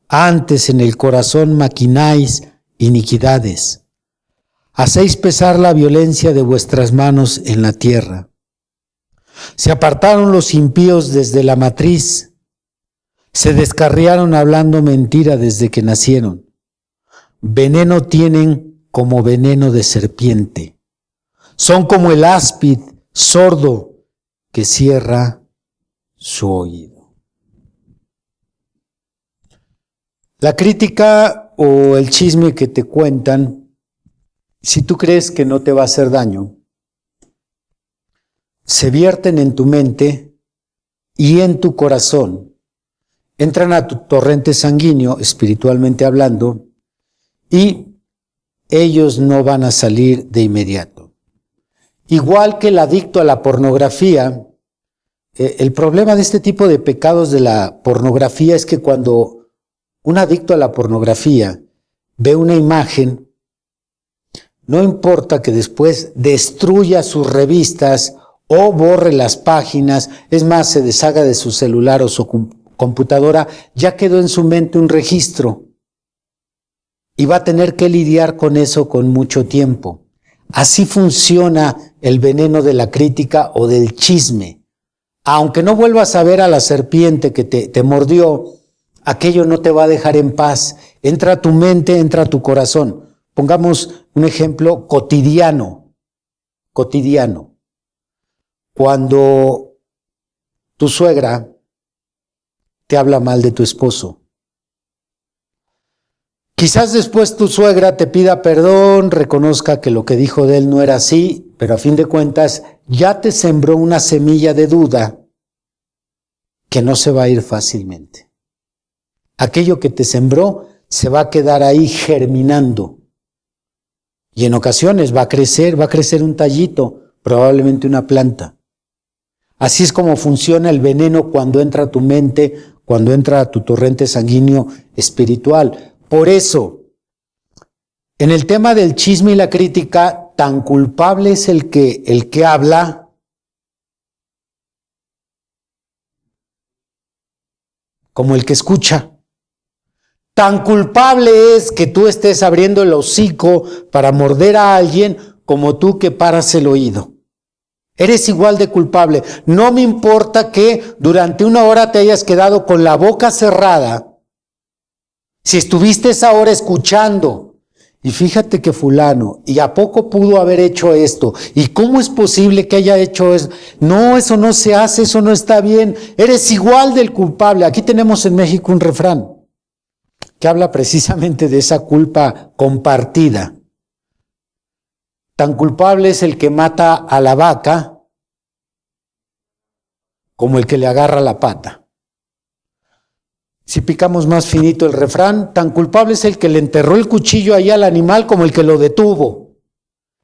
Antes en el corazón maquináis iniquidades. Hacéis pesar la violencia de vuestras manos en la tierra. Se apartaron los impíos desde la matriz. Se descarriaron hablando mentira desde que nacieron. Veneno tienen como veneno de serpiente. Son como el áspid sordo que cierra su oído. La crítica o el chisme que te cuentan, si tú crees que no te va a hacer daño, se vierten en tu mente y en tu corazón, entran a tu torrente sanguíneo, espiritualmente hablando, y ellos no van a salir de inmediato. Igual que el adicto a la pornografía, el problema de este tipo de pecados de la pornografía es que cuando un adicto a la pornografía ve una imagen, no importa que después destruya sus revistas o borre las páginas, es más, se deshaga de su celular o su computadora, ya quedó en su mente un registro y va a tener que lidiar con eso con mucho tiempo. Así funciona el veneno de la crítica o del chisme. Aunque no vuelvas a ver a la serpiente que te mordió, aquello no te va a dejar en paz. Entra a tu mente, entra a tu corazón. Pongamos un ejemplo cotidiano. Cuando tu suegra te habla mal de tu esposo, quizás después tu suegra te pida perdón, reconozca que lo que dijo de él no era así, pero a fin de cuentas ya te sembró una semilla de duda que no se va a ir fácilmente. Aquello que te sembró se va a quedar ahí germinando. Y en ocasiones va a crecer un tallito, probablemente una planta. Así es como funciona el veneno cuando entra a tu mente, cuando entra a tu torrente sanguíneo espiritual. Por eso, en el tema del chisme y la crítica, tan culpable es el que habla como el que escucha. Tan culpable es que tú estés abriendo el hocico para morder a alguien como tú que paras el oído. Eres igual de culpable. No me importa que durante una hora te hayas quedado con la boca cerrada. Si estuviste esa hora escuchando, y fíjate que fulano, ¿y a poco pudo haber hecho esto? ¿Y cómo es posible que haya hecho eso? No, eso no se hace, eso no está bien. Eres igual del culpable. Aquí tenemos en México un refrán que habla precisamente de esa culpa compartida. Tan culpable es el que mata a la vaca como el que le agarra la pata. Si picamos más finito el refrán, tan culpable es el que le enterró el cuchillo ahí al animal como el que lo detuvo.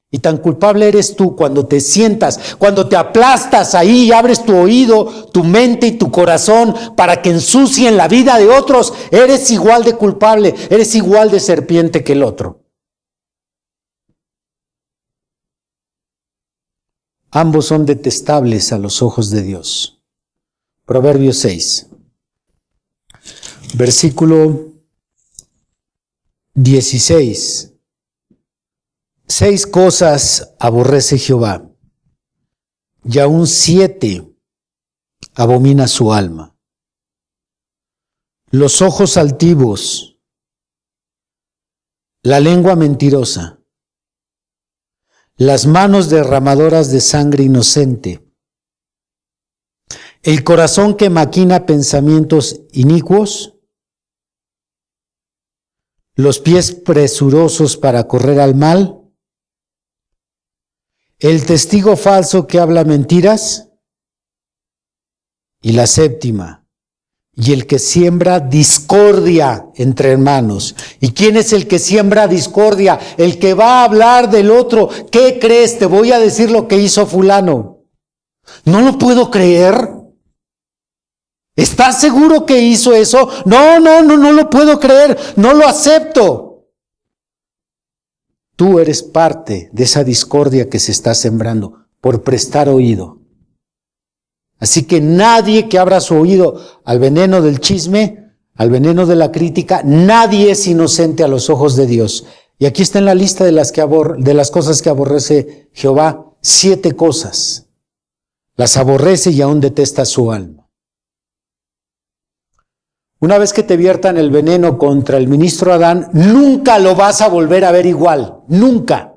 Y tan culpable eres tú cuando te sientas, cuando te aplastas ahí y abres tu oído, tu mente y tu corazón para que ensucien la vida de otros. Eres igual de culpable, eres igual de serpiente que el otro. Ambos son detestables a los ojos de Dios. Proverbios 6, versículo 16. 6 cosas aborrece Jehová, y aún 7 abomina su alma: los ojos altivos, la lengua mentirosa, las manos derramadoras de sangre inocente, el corazón que maquina pensamientos inicuos, los pies presurosos para correr al mal, el testigo falso que habla mentiras, y la séptima, y el que siembra discordia entre hermanos. ¿Y quién es el que siembra discordia? El que va a hablar del otro. ¿Qué crees? Te voy a decir lo que hizo fulano. No lo puedo creer. ¿Estás seguro que hizo eso? No lo puedo creer. No lo acepto. Tú eres parte de esa discordia que se está sembrando por prestar oído. Así que nadie que abra su oído al veneno del chisme, al veneno de la crítica, nadie es inocente a los ojos de Dios. Y aquí está en la lista de las cosas que aborrece Jehová, 7 cosas. Las aborrece y aún detesta su alma. Una vez que te viertan el veneno contra el ministro Adán, nunca lo vas a volver a ver igual, nunca.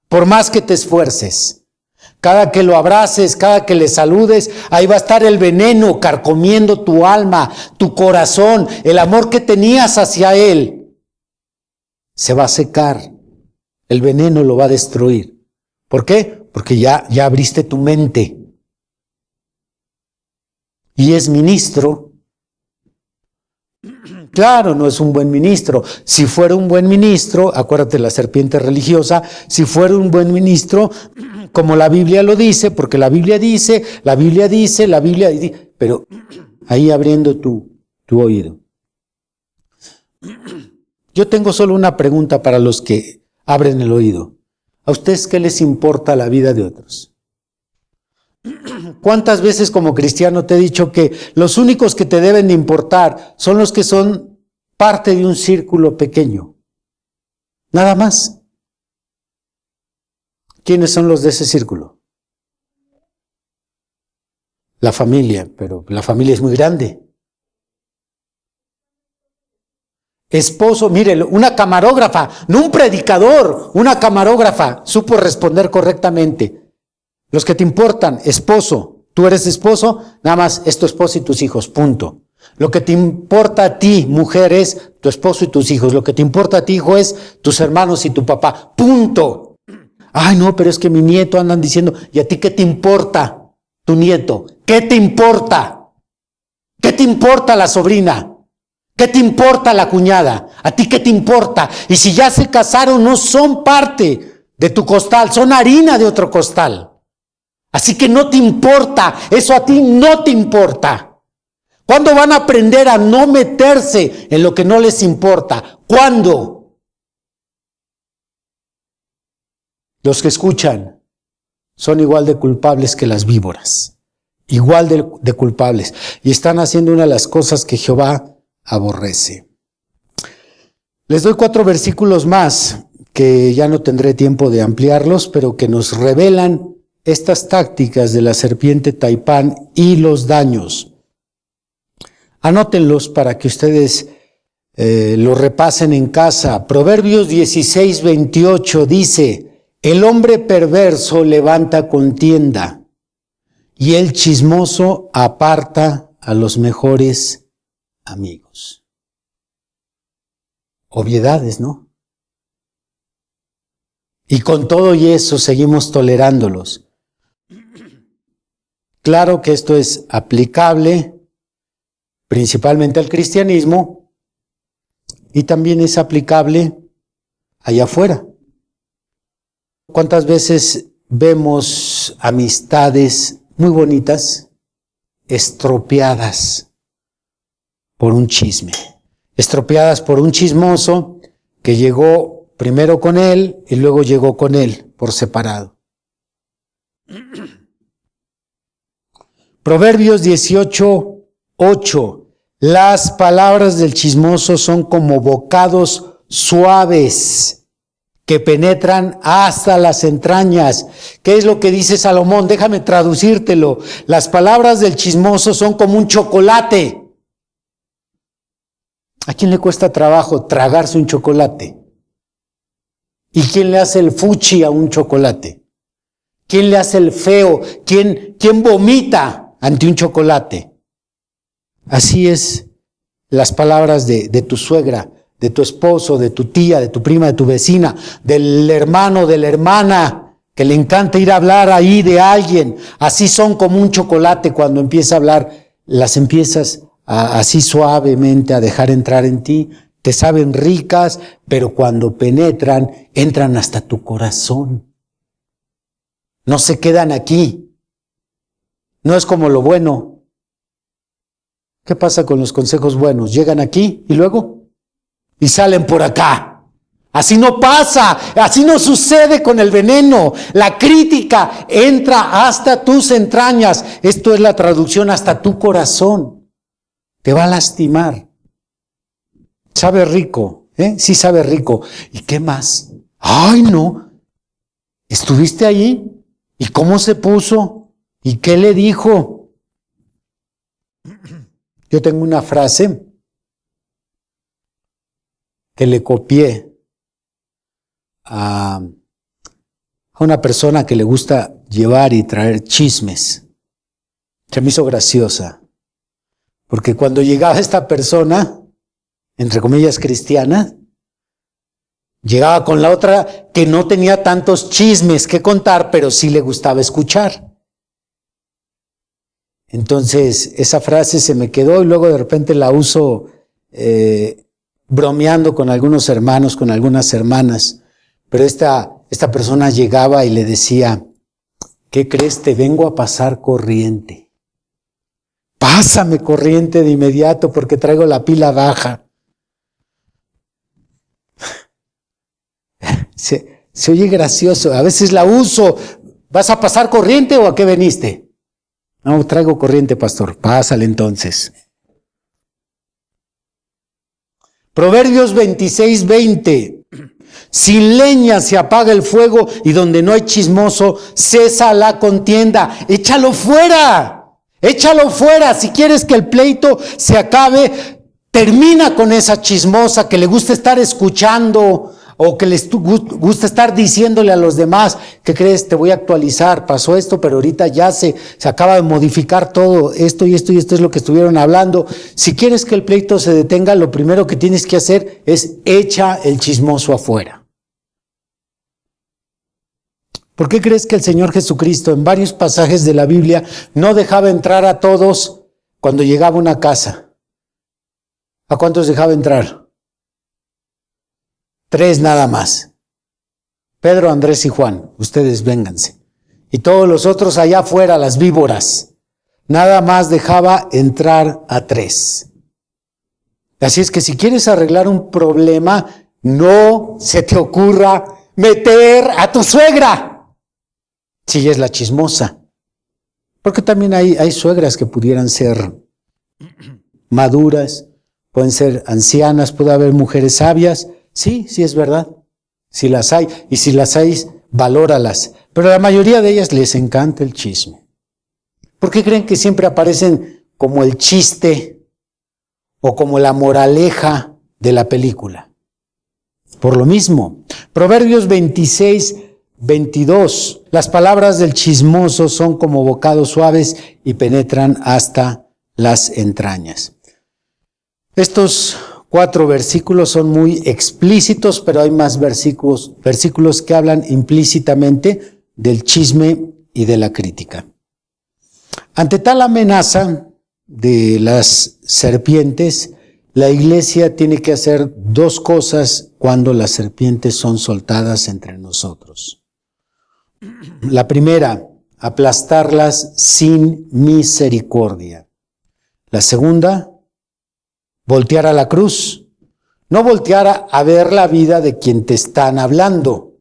Por más que te esfuerces. Cada que lo abraces, cada que le saludes, ahí va a estar el veneno carcomiendo tu alma, tu corazón, el amor que tenías hacia él. Se va a secar, el veneno lo va a destruir. ¿Por qué? Porque ya abriste tu mente. Y es ministro. Claro, no es un buen ministro. Si fuera un buen ministro, acuérdate la serpiente religiosa, si fuera un buen ministro, como la Biblia lo dice, porque la Biblia dice, pero ahí abriendo tu oído. Yo tengo solo una pregunta para los que abren el oído. ¿A ustedes qué les importa la vida de otros? ¿Cuántas veces como cristiano te he dicho que los únicos que te deben de importar son los que son parte de un círculo pequeño? Nada más. ¿Quiénes son los de ese círculo? La familia, pero la familia es muy grande. Esposo, mire, una camarógrafa, no un predicador, una camarógrafa, supo responder correctamente. Los que te importan, esposo, tú eres esposo, nada más es tu esposo y tus hijos, punto. Lo que te importa a ti, mujer, es tu esposo y tus hijos. Lo que te importa a ti, hijo, es tus hermanos y tu papá, punto. Ay, no, pero es que mi nieto andan diciendo, ¿y a ti qué te importa tu nieto? ¿Qué te importa? ¿Qué te importa la sobrina? ¿Qué te importa la cuñada? ¿A ti qué te importa? Y si ya se casaron, no son parte de tu costal, son harina de otro costal. Así que no te importa, eso a ti no te importa. ¿Cuándo van a aprender a no meterse en lo que no les importa? ¿Cuándo? Los que escuchan son igual de culpables que las víboras, igual de culpables, y están haciendo una de las cosas que Jehová aborrece. Les doy 4 versículos más, que ya no tendré tiempo de ampliarlos, pero que nos revelan estas tácticas de la serpiente Taipán y los daños. Anótenlos para que ustedes lo repasen en casa. Proverbios 16:28 dice: el hombre perverso levanta contienda y el chismoso aparta a los mejores amigos. Obviedades, ¿no? Y con todo y eso seguimos tolerándolos. Claro que esto es aplicable principalmente al cristianismo y también es aplicable allá afuera. ¿Cuántas veces vemos amistades muy bonitas estropeadas por un chisme? Estropeadas por un chismoso que llegó primero con él y luego llegó con él por separado. Proverbios 18:8. Las palabras del chismoso son como bocados suaves que penetran hasta las entrañas. ¿Qué es lo que dice Salomón? Déjame traducírtelo. Las palabras del chismoso son como un chocolate. ¿A quién le cuesta trabajo tragarse un chocolate? ¿Y quién le hace el fuchi a un chocolate? ¿Quién le hace el feo? ¿Quién vomita ante un chocolate? Así es las palabras de tu suegra, de tu esposo, de tu tía, de tu prima, de tu vecina, del hermano, de la hermana, que le encanta ir a hablar ahí de alguien. Así son como un chocolate cuando empieza a hablar, las empiezas así suavemente a dejar entrar en ti. Te saben ricas, pero cuando penetran, entran hasta tu corazón. No se quedan aquí. No es como lo bueno. ¿Qué pasa con los consejos buenos? Llegan aquí y luego y salen por acá. Así no pasa, así no sucede con el veneno. La crítica entra hasta tus entrañas. Esto es la traducción, hasta tu corazón. Te va a lastimar. Sabe rico, sí sabe rico. ¿Y qué más? Ay, no. ¿Estuviste ahí? ¿Y cómo se puso? ¿Y qué le dijo? Yo tengo una frase que le copié a una persona que le gusta llevar y traer chismes. Se me hizo graciosa. Porque cuando llegaba esta persona, entre comillas cristiana, llegaba con la otra que no tenía tantos chismes que contar, pero sí le gustaba escuchar. Entonces, esa frase se me quedó y luego de repente la uso bromeando con algunos hermanos, con algunas hermanas. Pero esta persona llegaba y le decía, ¿qué crees? Te vengo a pasar corriente. Pásame corriente de inmediato porque traigo la pila baja. Se oye gracioso, a veces la uso. ¿Vas a pasar corriente o a qué veniste? No, traigo corriente, pastor. Pásale entonces. Proverbios 26:20. Sin leña se apaga el fuego y donde no hay chismoso cesa la contienda. Échalo fuera. Échalo fuera. Si quieres que el pleito se acabe, termina con esa chismosa que le gusta estar escuchando o que les gusta estar diciéndole a los demás, ¿qué crees? Te voy a actualizar, pasó esto, pero ahorita ya se acaba de modificar todo, esto y esto y esto es lo que estuvieron hablando. Si quieres que el pleito se detenga, lo primero que tienes que hacer es echa el chismoso afuera. ¿Por qué crees que el Señor Jesucristo en varios pasajes de la Biblia no dejaba entrar a todos cuando llegaba a una casa? ¿A cuántos dejaba entrar? 3 nada más. Pedro, Andrés y Juan, ustedes vénganse. Y todos los otros allá afuera, las víboras. Nada más dejaba entrar a 3. Así es que si quieres arreglar un problema, no se te ocurra meter a tu suegra. Si ella es la chismosa. Porque también hay suegras que pudieran ser maduras, pueden ser ancianas, puede haber mujeres sabias. Sí, sí es verdad. Si las hay, y si las hay, valóralas. Pero a la mayoría de ellas les encanta el chisme. ¿Por qué creen que siempre aparecen como el chiste o como la moraleja de la película? Por lo mismo. Proverbios 26:22. Las palabras del chismoso son como bocados suaves y penetran hasta las entrañas. Estos 4 versículos son muy explícitos, pero hay más versículos que hablan implícitamente del chisme y de la crítica. Ante tal amenaza de las serpientes, la iglesia tiene que hacer 2 cosas cuando las serpientes son soltadas entre nosotros. La primera, aplastarlas sin misericordia. La segunda, voltear a la cruz. No voltear a ver la vida de quien te están hablando.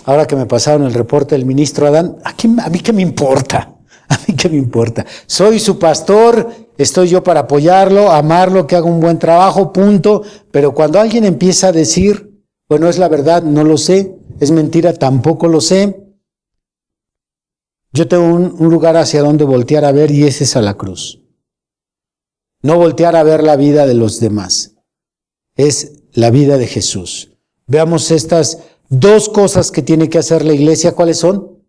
Ahora que me pasaron el reporte del ministro Adán, ¿a mí qué me importa? ¿A mí qué me importa? Soy su pastor, estoy yo para apoyarlo, amarlo, que haga un buen trabajo, punto. Pero cuando alguien empieza a decir, bueno, es la verdad, no lo sé, es mentira, tampoco lo sé. Yo tengo un lugar hacia donde voltear a ver y ese es a la cruz. No voltear a ver la vida de los demás. Es la vida de Jesús. Veamos estas dos cosas que tiene que hacer la iglesia. ¿Cuáles son?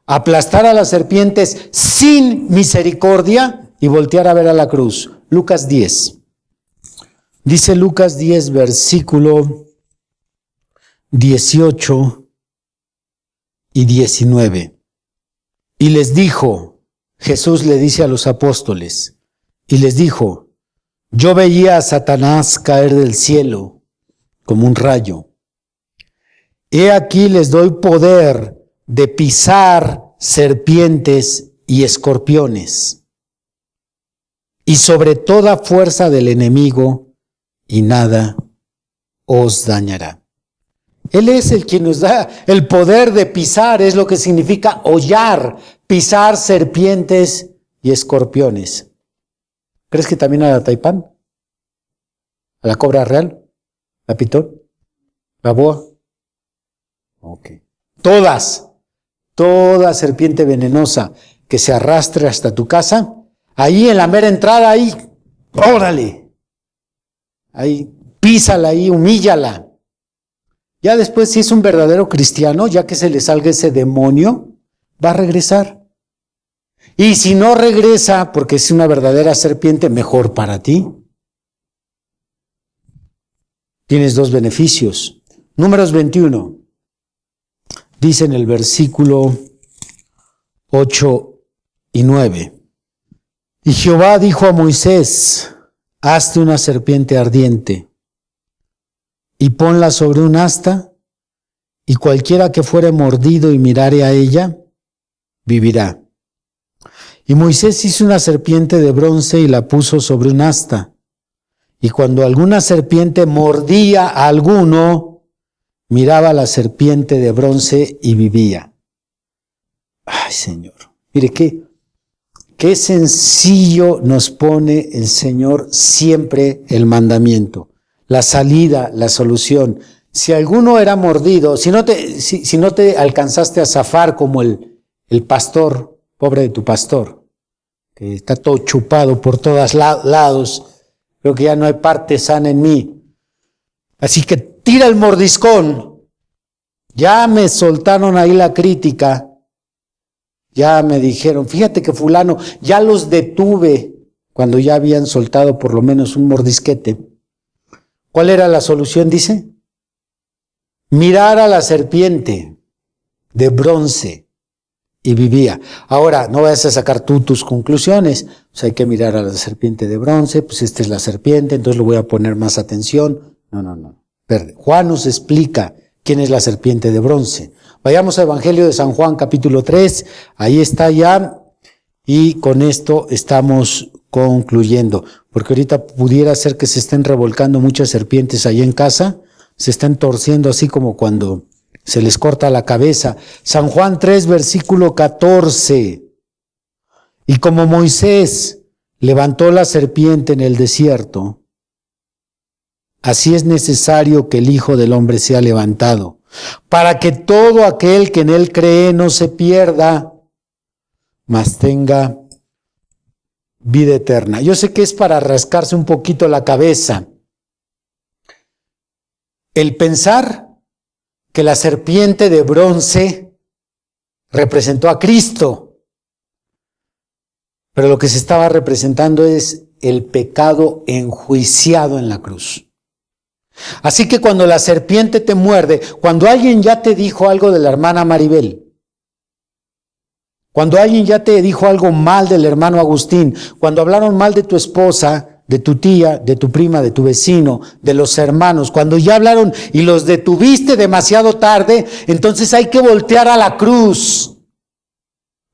Aplastar a las serpientes sin misericordia y voltear a ver a la cruz. Lucas 10. Dice Lucas 10, versículo 18 y 19. Y les dijo, Jesús le dice a los apóstoles, y les dijo, yo veía a Satanás caer del cielo como un rayo. He aquí les doy poder de pisar serpientes y escorpiones, y sobre toda fuerza del enemigo, y nada os dañará. Él es el quien nos da el poder de pisar, es lo que significa hollar, pisar serpientes y escorpiones. ¿Crees que también a la taipán? ¿A la cobra real? ¿La pitón? ¿La boa? Ok. Toda serpiente venenosa que se arrastre hasta tu casa, ahí en la mera entrada, ahí, órale. Ahí, písala ahí, humíllala. Ya después, si es un verdadero cristiano, ya que se le salga ese demonio, va a regresar. Y si no regresa, porque es una verdadera serpiente, mejor para ti. Tienes dos beneficios. Números 21. Dice en el versículo 8 y 9. Y Jehová dijo a Moisés, hazte una serpiente ardiente y ponla sobre un asta, y cualquiera que fuere mordido y mirare a ella, vivirá. Y Moisés hizo una serpiente de bronce y la puso sobre un asta. Y cuando alguna serpiente mordía a alguno, miraba a la serpiente de bronce y vivía. Ay, Señor, mire qué sencillo nos pone el Señor siempre el mandamiento. La salida, la solución. Si alguno era mordido, si no te alcanzaste a zafar como el pastor, pobre de tu pastor, que está todo chupado por todos lados, creo que ya no hay parte sana en mí. Así que tira el mordiscón. Ya me soltaron ahí la crítica. Ya me dijeron, fíjate que fulano, ya los detuve cuando ya habían soltado por lo menos un mordisquete. ¿Cuál era la solución, dice? Mirar a la serpiente de bronce y vivía. Ahora, no vayas a sacar tú tus conclusiones. Pues hay que mirar a la serpiente de bronce, pues esta es la serpiente, entonces le voy a poner más atención. No. Juan nos explica quién es la serpiente de bronce. Vayamos al Evangelio de San Juan, capítulo 3, ahí está ya, y con esto estamos concluyendo, porque ahorita pudiera ser que se estén revolcando muchas serpientes ahí en casa, se estén torciendo así como cuando se les corta la cabeza. San Juan 3, versículo 14. Y como Moisés levantó la serpiente en el desierto, así es necesario que el Hijo del Hombre sea levantado, para que todo aquel que en él cree no se pierda, mas tenga vida eterna. Yo sé que es para rascarse un poquito la cabeza el pensar que la serpiente de bronce representó a Cristo, pero lo que se estaba representando es el pecado enjuiciado en la cruz. Así que cuando la serpiente te muerde, cuando alguien ya te dijo algo de la hermana Maribel, cuando alguien ya te dijo algo mal del hermano Agustín, cuando hablaron mal de tu esposa, de tu tía, de tu prima, de tu vecino, de los hermanos, cuando ya hablaron y los detuviste demasiado tarde, entonces hay que voltear a la cruz.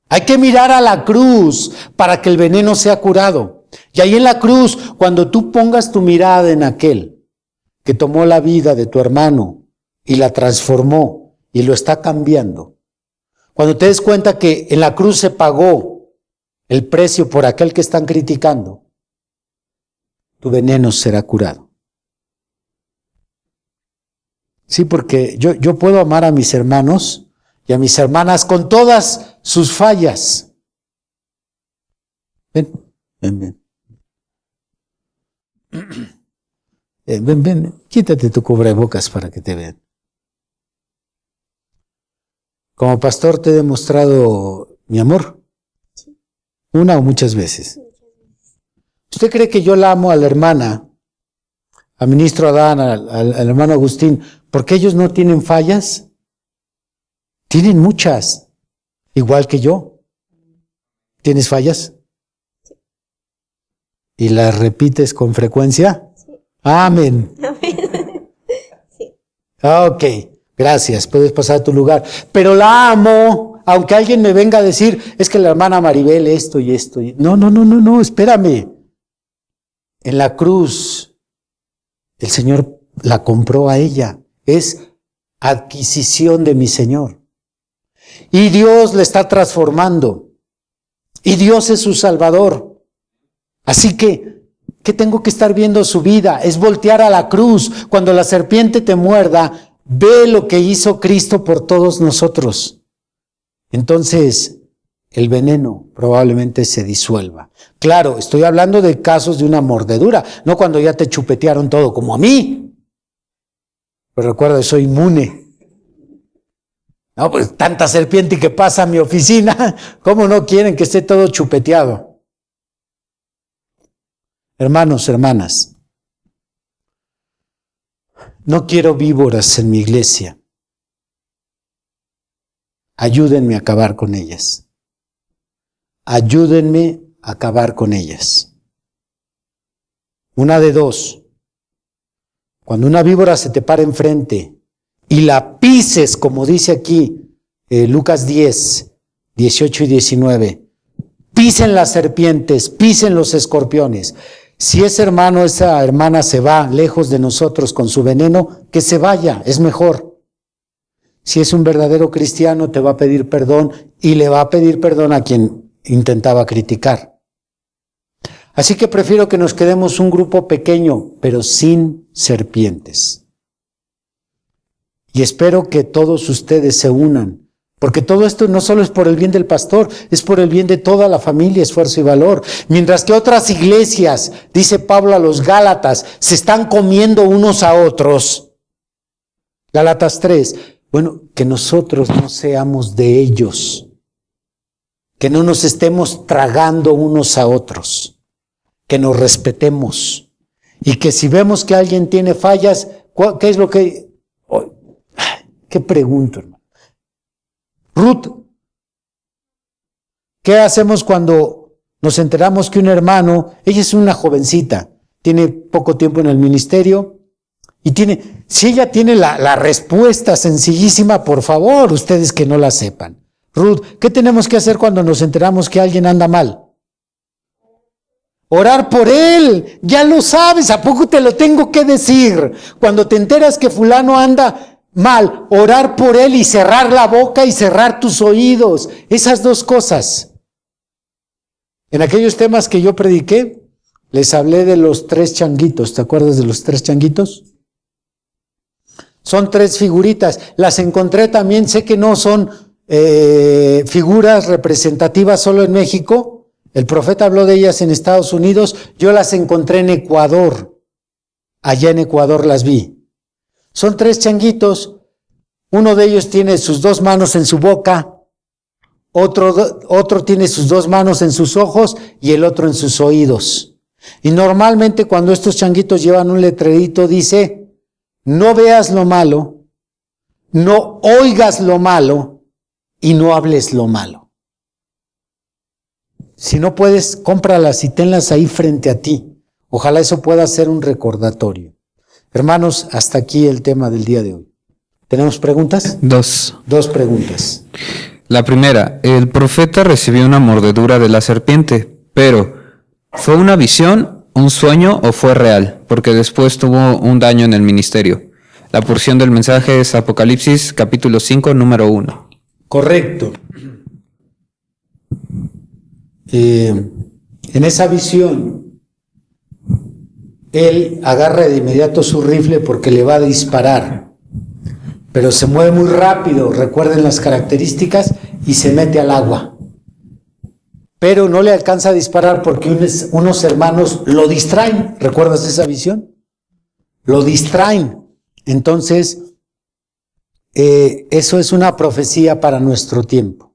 Hay que mirar a la cruz para que el veneno sea curado. Y ahí en la cruz, cuando tú pongas tu mirada en aquel que tomó la vida de tu hermano y la transformó y lo está cambiando, cuando te des cuenta que en la cruz se pagó el precio por aquel que están criticando, tu veneno será curado. Sí, porque yo puedo amar a mis hermanos y a mis hermanas con todas sus fallas. Ven. Ven, quítate tu cubrebocas para que te vean. Como pastor te he demostrado mi amor. Una o muchas veces. ¿Usted cree que yo la amo a la hermana, al ministro Adán, al hermano Agustín, porque ellos no tienen fallas? Tienen muchas, igual que yo. ¿Tienes fallas? ¿Y las repites con frecuencia? Sí. Amén. Amén. Sí. Ok, gracias, puedes pasar a tu lugar. Pero la amo, aunque alguien me venga a decir, es que la hermana Maribel esto y esto. No, espérame. En la cruz, el Señor la compró a ella. Es adquisición de mi Señor. Y Dios le está transformando. Y Dios es su Salvador. Así que, ¿qué tengo que estar viendo su vida? Es voltear a la cruz. Cuando la serpiente te muerda, ve lo que hizo Cristo por todos nosotros. Entonces, el veneno probablemente se disuelva. Claro, estoy hablando de casos de una mordedura, no cuando ya te chupetearon todo, como a mí. Pero recuerda, soy inmune. No, pues tanta serpiente que pasa a mi oficina, ¿cómo no quieren que esté todo chupeteado? Hermanos, hermanas, no quiero víboras en mi iglesia. Ayúdenme a acabar con ellas. Ayúdenme a acabar con ellas. Una de dos. Cuando una víbora se te para enfrente y la pises, como dice aquí Lucas 10, 18 y 19, pisen las serpientes, pisen los escorpiones. Si ese hermano o esa hermana se va lejos de nosotros con su veneno, que se vaya, es mejor. Si es un verdadero cristiano, te va a pedir perdón y le va a pedir perdón a quien intentaba criticar. Así que prefiero que nos quedemos un grupo pequeño, pero sin serpientes. Y espero que todos ustedes se unan, porque todo esto no solo es por el bien del pastor, es por el bien de toda la familia, Esfuerzo y Valor. Mientras que otras iglesias, dice Pablo a los Gálatas, se están comiendo unos a otros. Gálatas 3, bueno, que nosotros no seamos de ellos, que no nos estemos tragando unos a otros, que nos respetemos y que si vemos que alguien tiene fallas, ¿qué es lo que... ¿Qué pregunto, hermano? Ruth, ¿qué hacemos cuando nos enteramos que un hermano, ella es una jovencita, tiene poco tiempo en el ministerio y si ella tiene la respuesta sencillísima, por favor, ustedes que no la sepan. Ruth, ¿qué tenemos que hacer cuando nos enteramos que alguien anda mal? Orar por él, ya lo sabes, ¿a poco te lo tengo que decir? Cuando te enteras que fulano anda mal, orar por él y cerrar la boca y cerrar tus oídos. Esas dos cosas. En aquellos temas que yo prediqué, les hablé de los 3 changuitos. ¿Te acuerdas de los 3 changuitos? Son 3 figuritas. Las encontré también, sé que no son figuras representativas solo en México. El profeta habló de ellas en Estados Unidos. Yo las encontré en Ecuador. Allá en Ecuador las vi. Son 3 changuitos, uno de ellos tiene sus 2 manos en su boca, otro tiene sus 2 manos en sus ojos y el otro en sus oídos. Y normalmente cuando estos changuitos llevan un letrerito dice, no veas lo malo, no oigas lo malo y no hables lo malo. Si no puedes, cómpralas y tenlas ahí frente a ti. Ojalá eso pueda ser un recordatorio. Hermanos, hasta aquí el tema del día de hoy. ¿Tenemos preguntas? 2 preguntas. La primera, el profeta recibió una mordedura de la serpiente, pero ¿fue una visión, un sueño o fue real? Porque después tuvo un daño en el ministerio. La porción del mensaje es Apocalipsis capítulo 5, número 1. Correcto. En esa visión, él agarra de inmediato su rifle porque le va a disparar, pero se mueve muy rápido, recuerden las características, y se mete al agua. Pero no le alcanza a disparar porque unos hermanos lo distraen. ¿Recuerdas esa visión? lo distraen. Entonces, eso es una profecía para nuestro tiempo.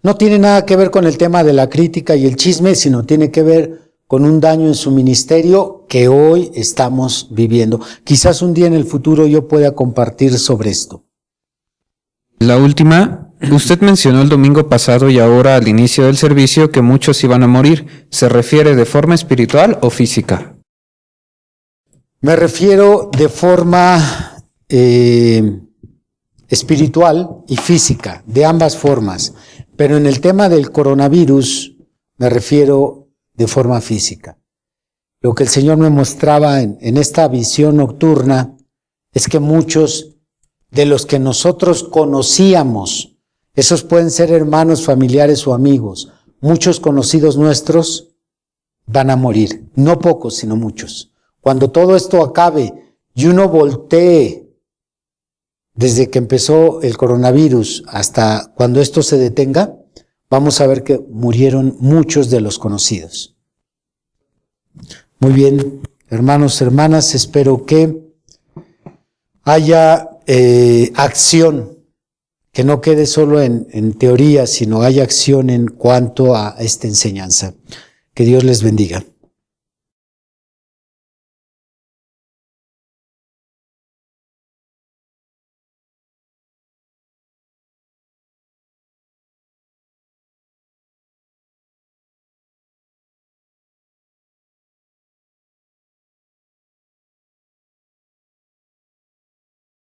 No tiene nada que ver con el tema de la crítica y el chisme, sino tiene que ver con un daño en su ministerio que hoy estamos viviendo. Quizás un día en el futuro yo pueda compartir sobre esto. La última, usted mencionó el domingo pasado y ahora al inicio del servicio que muchos iban a morir. ¿Se refiere de forma espiritual o física? Me refiero de forma espiritual y física, de ambas formas. Pero en el tema del coronavirus me refiero de forma física. Lo que el Señor me mostraba en esta visión nocturna es que muchos de los que nosotros conocíamos, esos pueden ser hermanos, familiares o amigos, muchos conocidos nuestros van a morir. No pocos, sino muchos. Cuando todo esto acabe y uno voltee desde que empezó el coronavirus hasta cuando esto se detenga, vamos a ver que murieron muchos de los conocidos. Muy bien, hermanos, hermanas, espero que haya acción, que no quede solo en teoría, sino haya acción en cuanto a esta enseñanza. Que Dios les bendiga.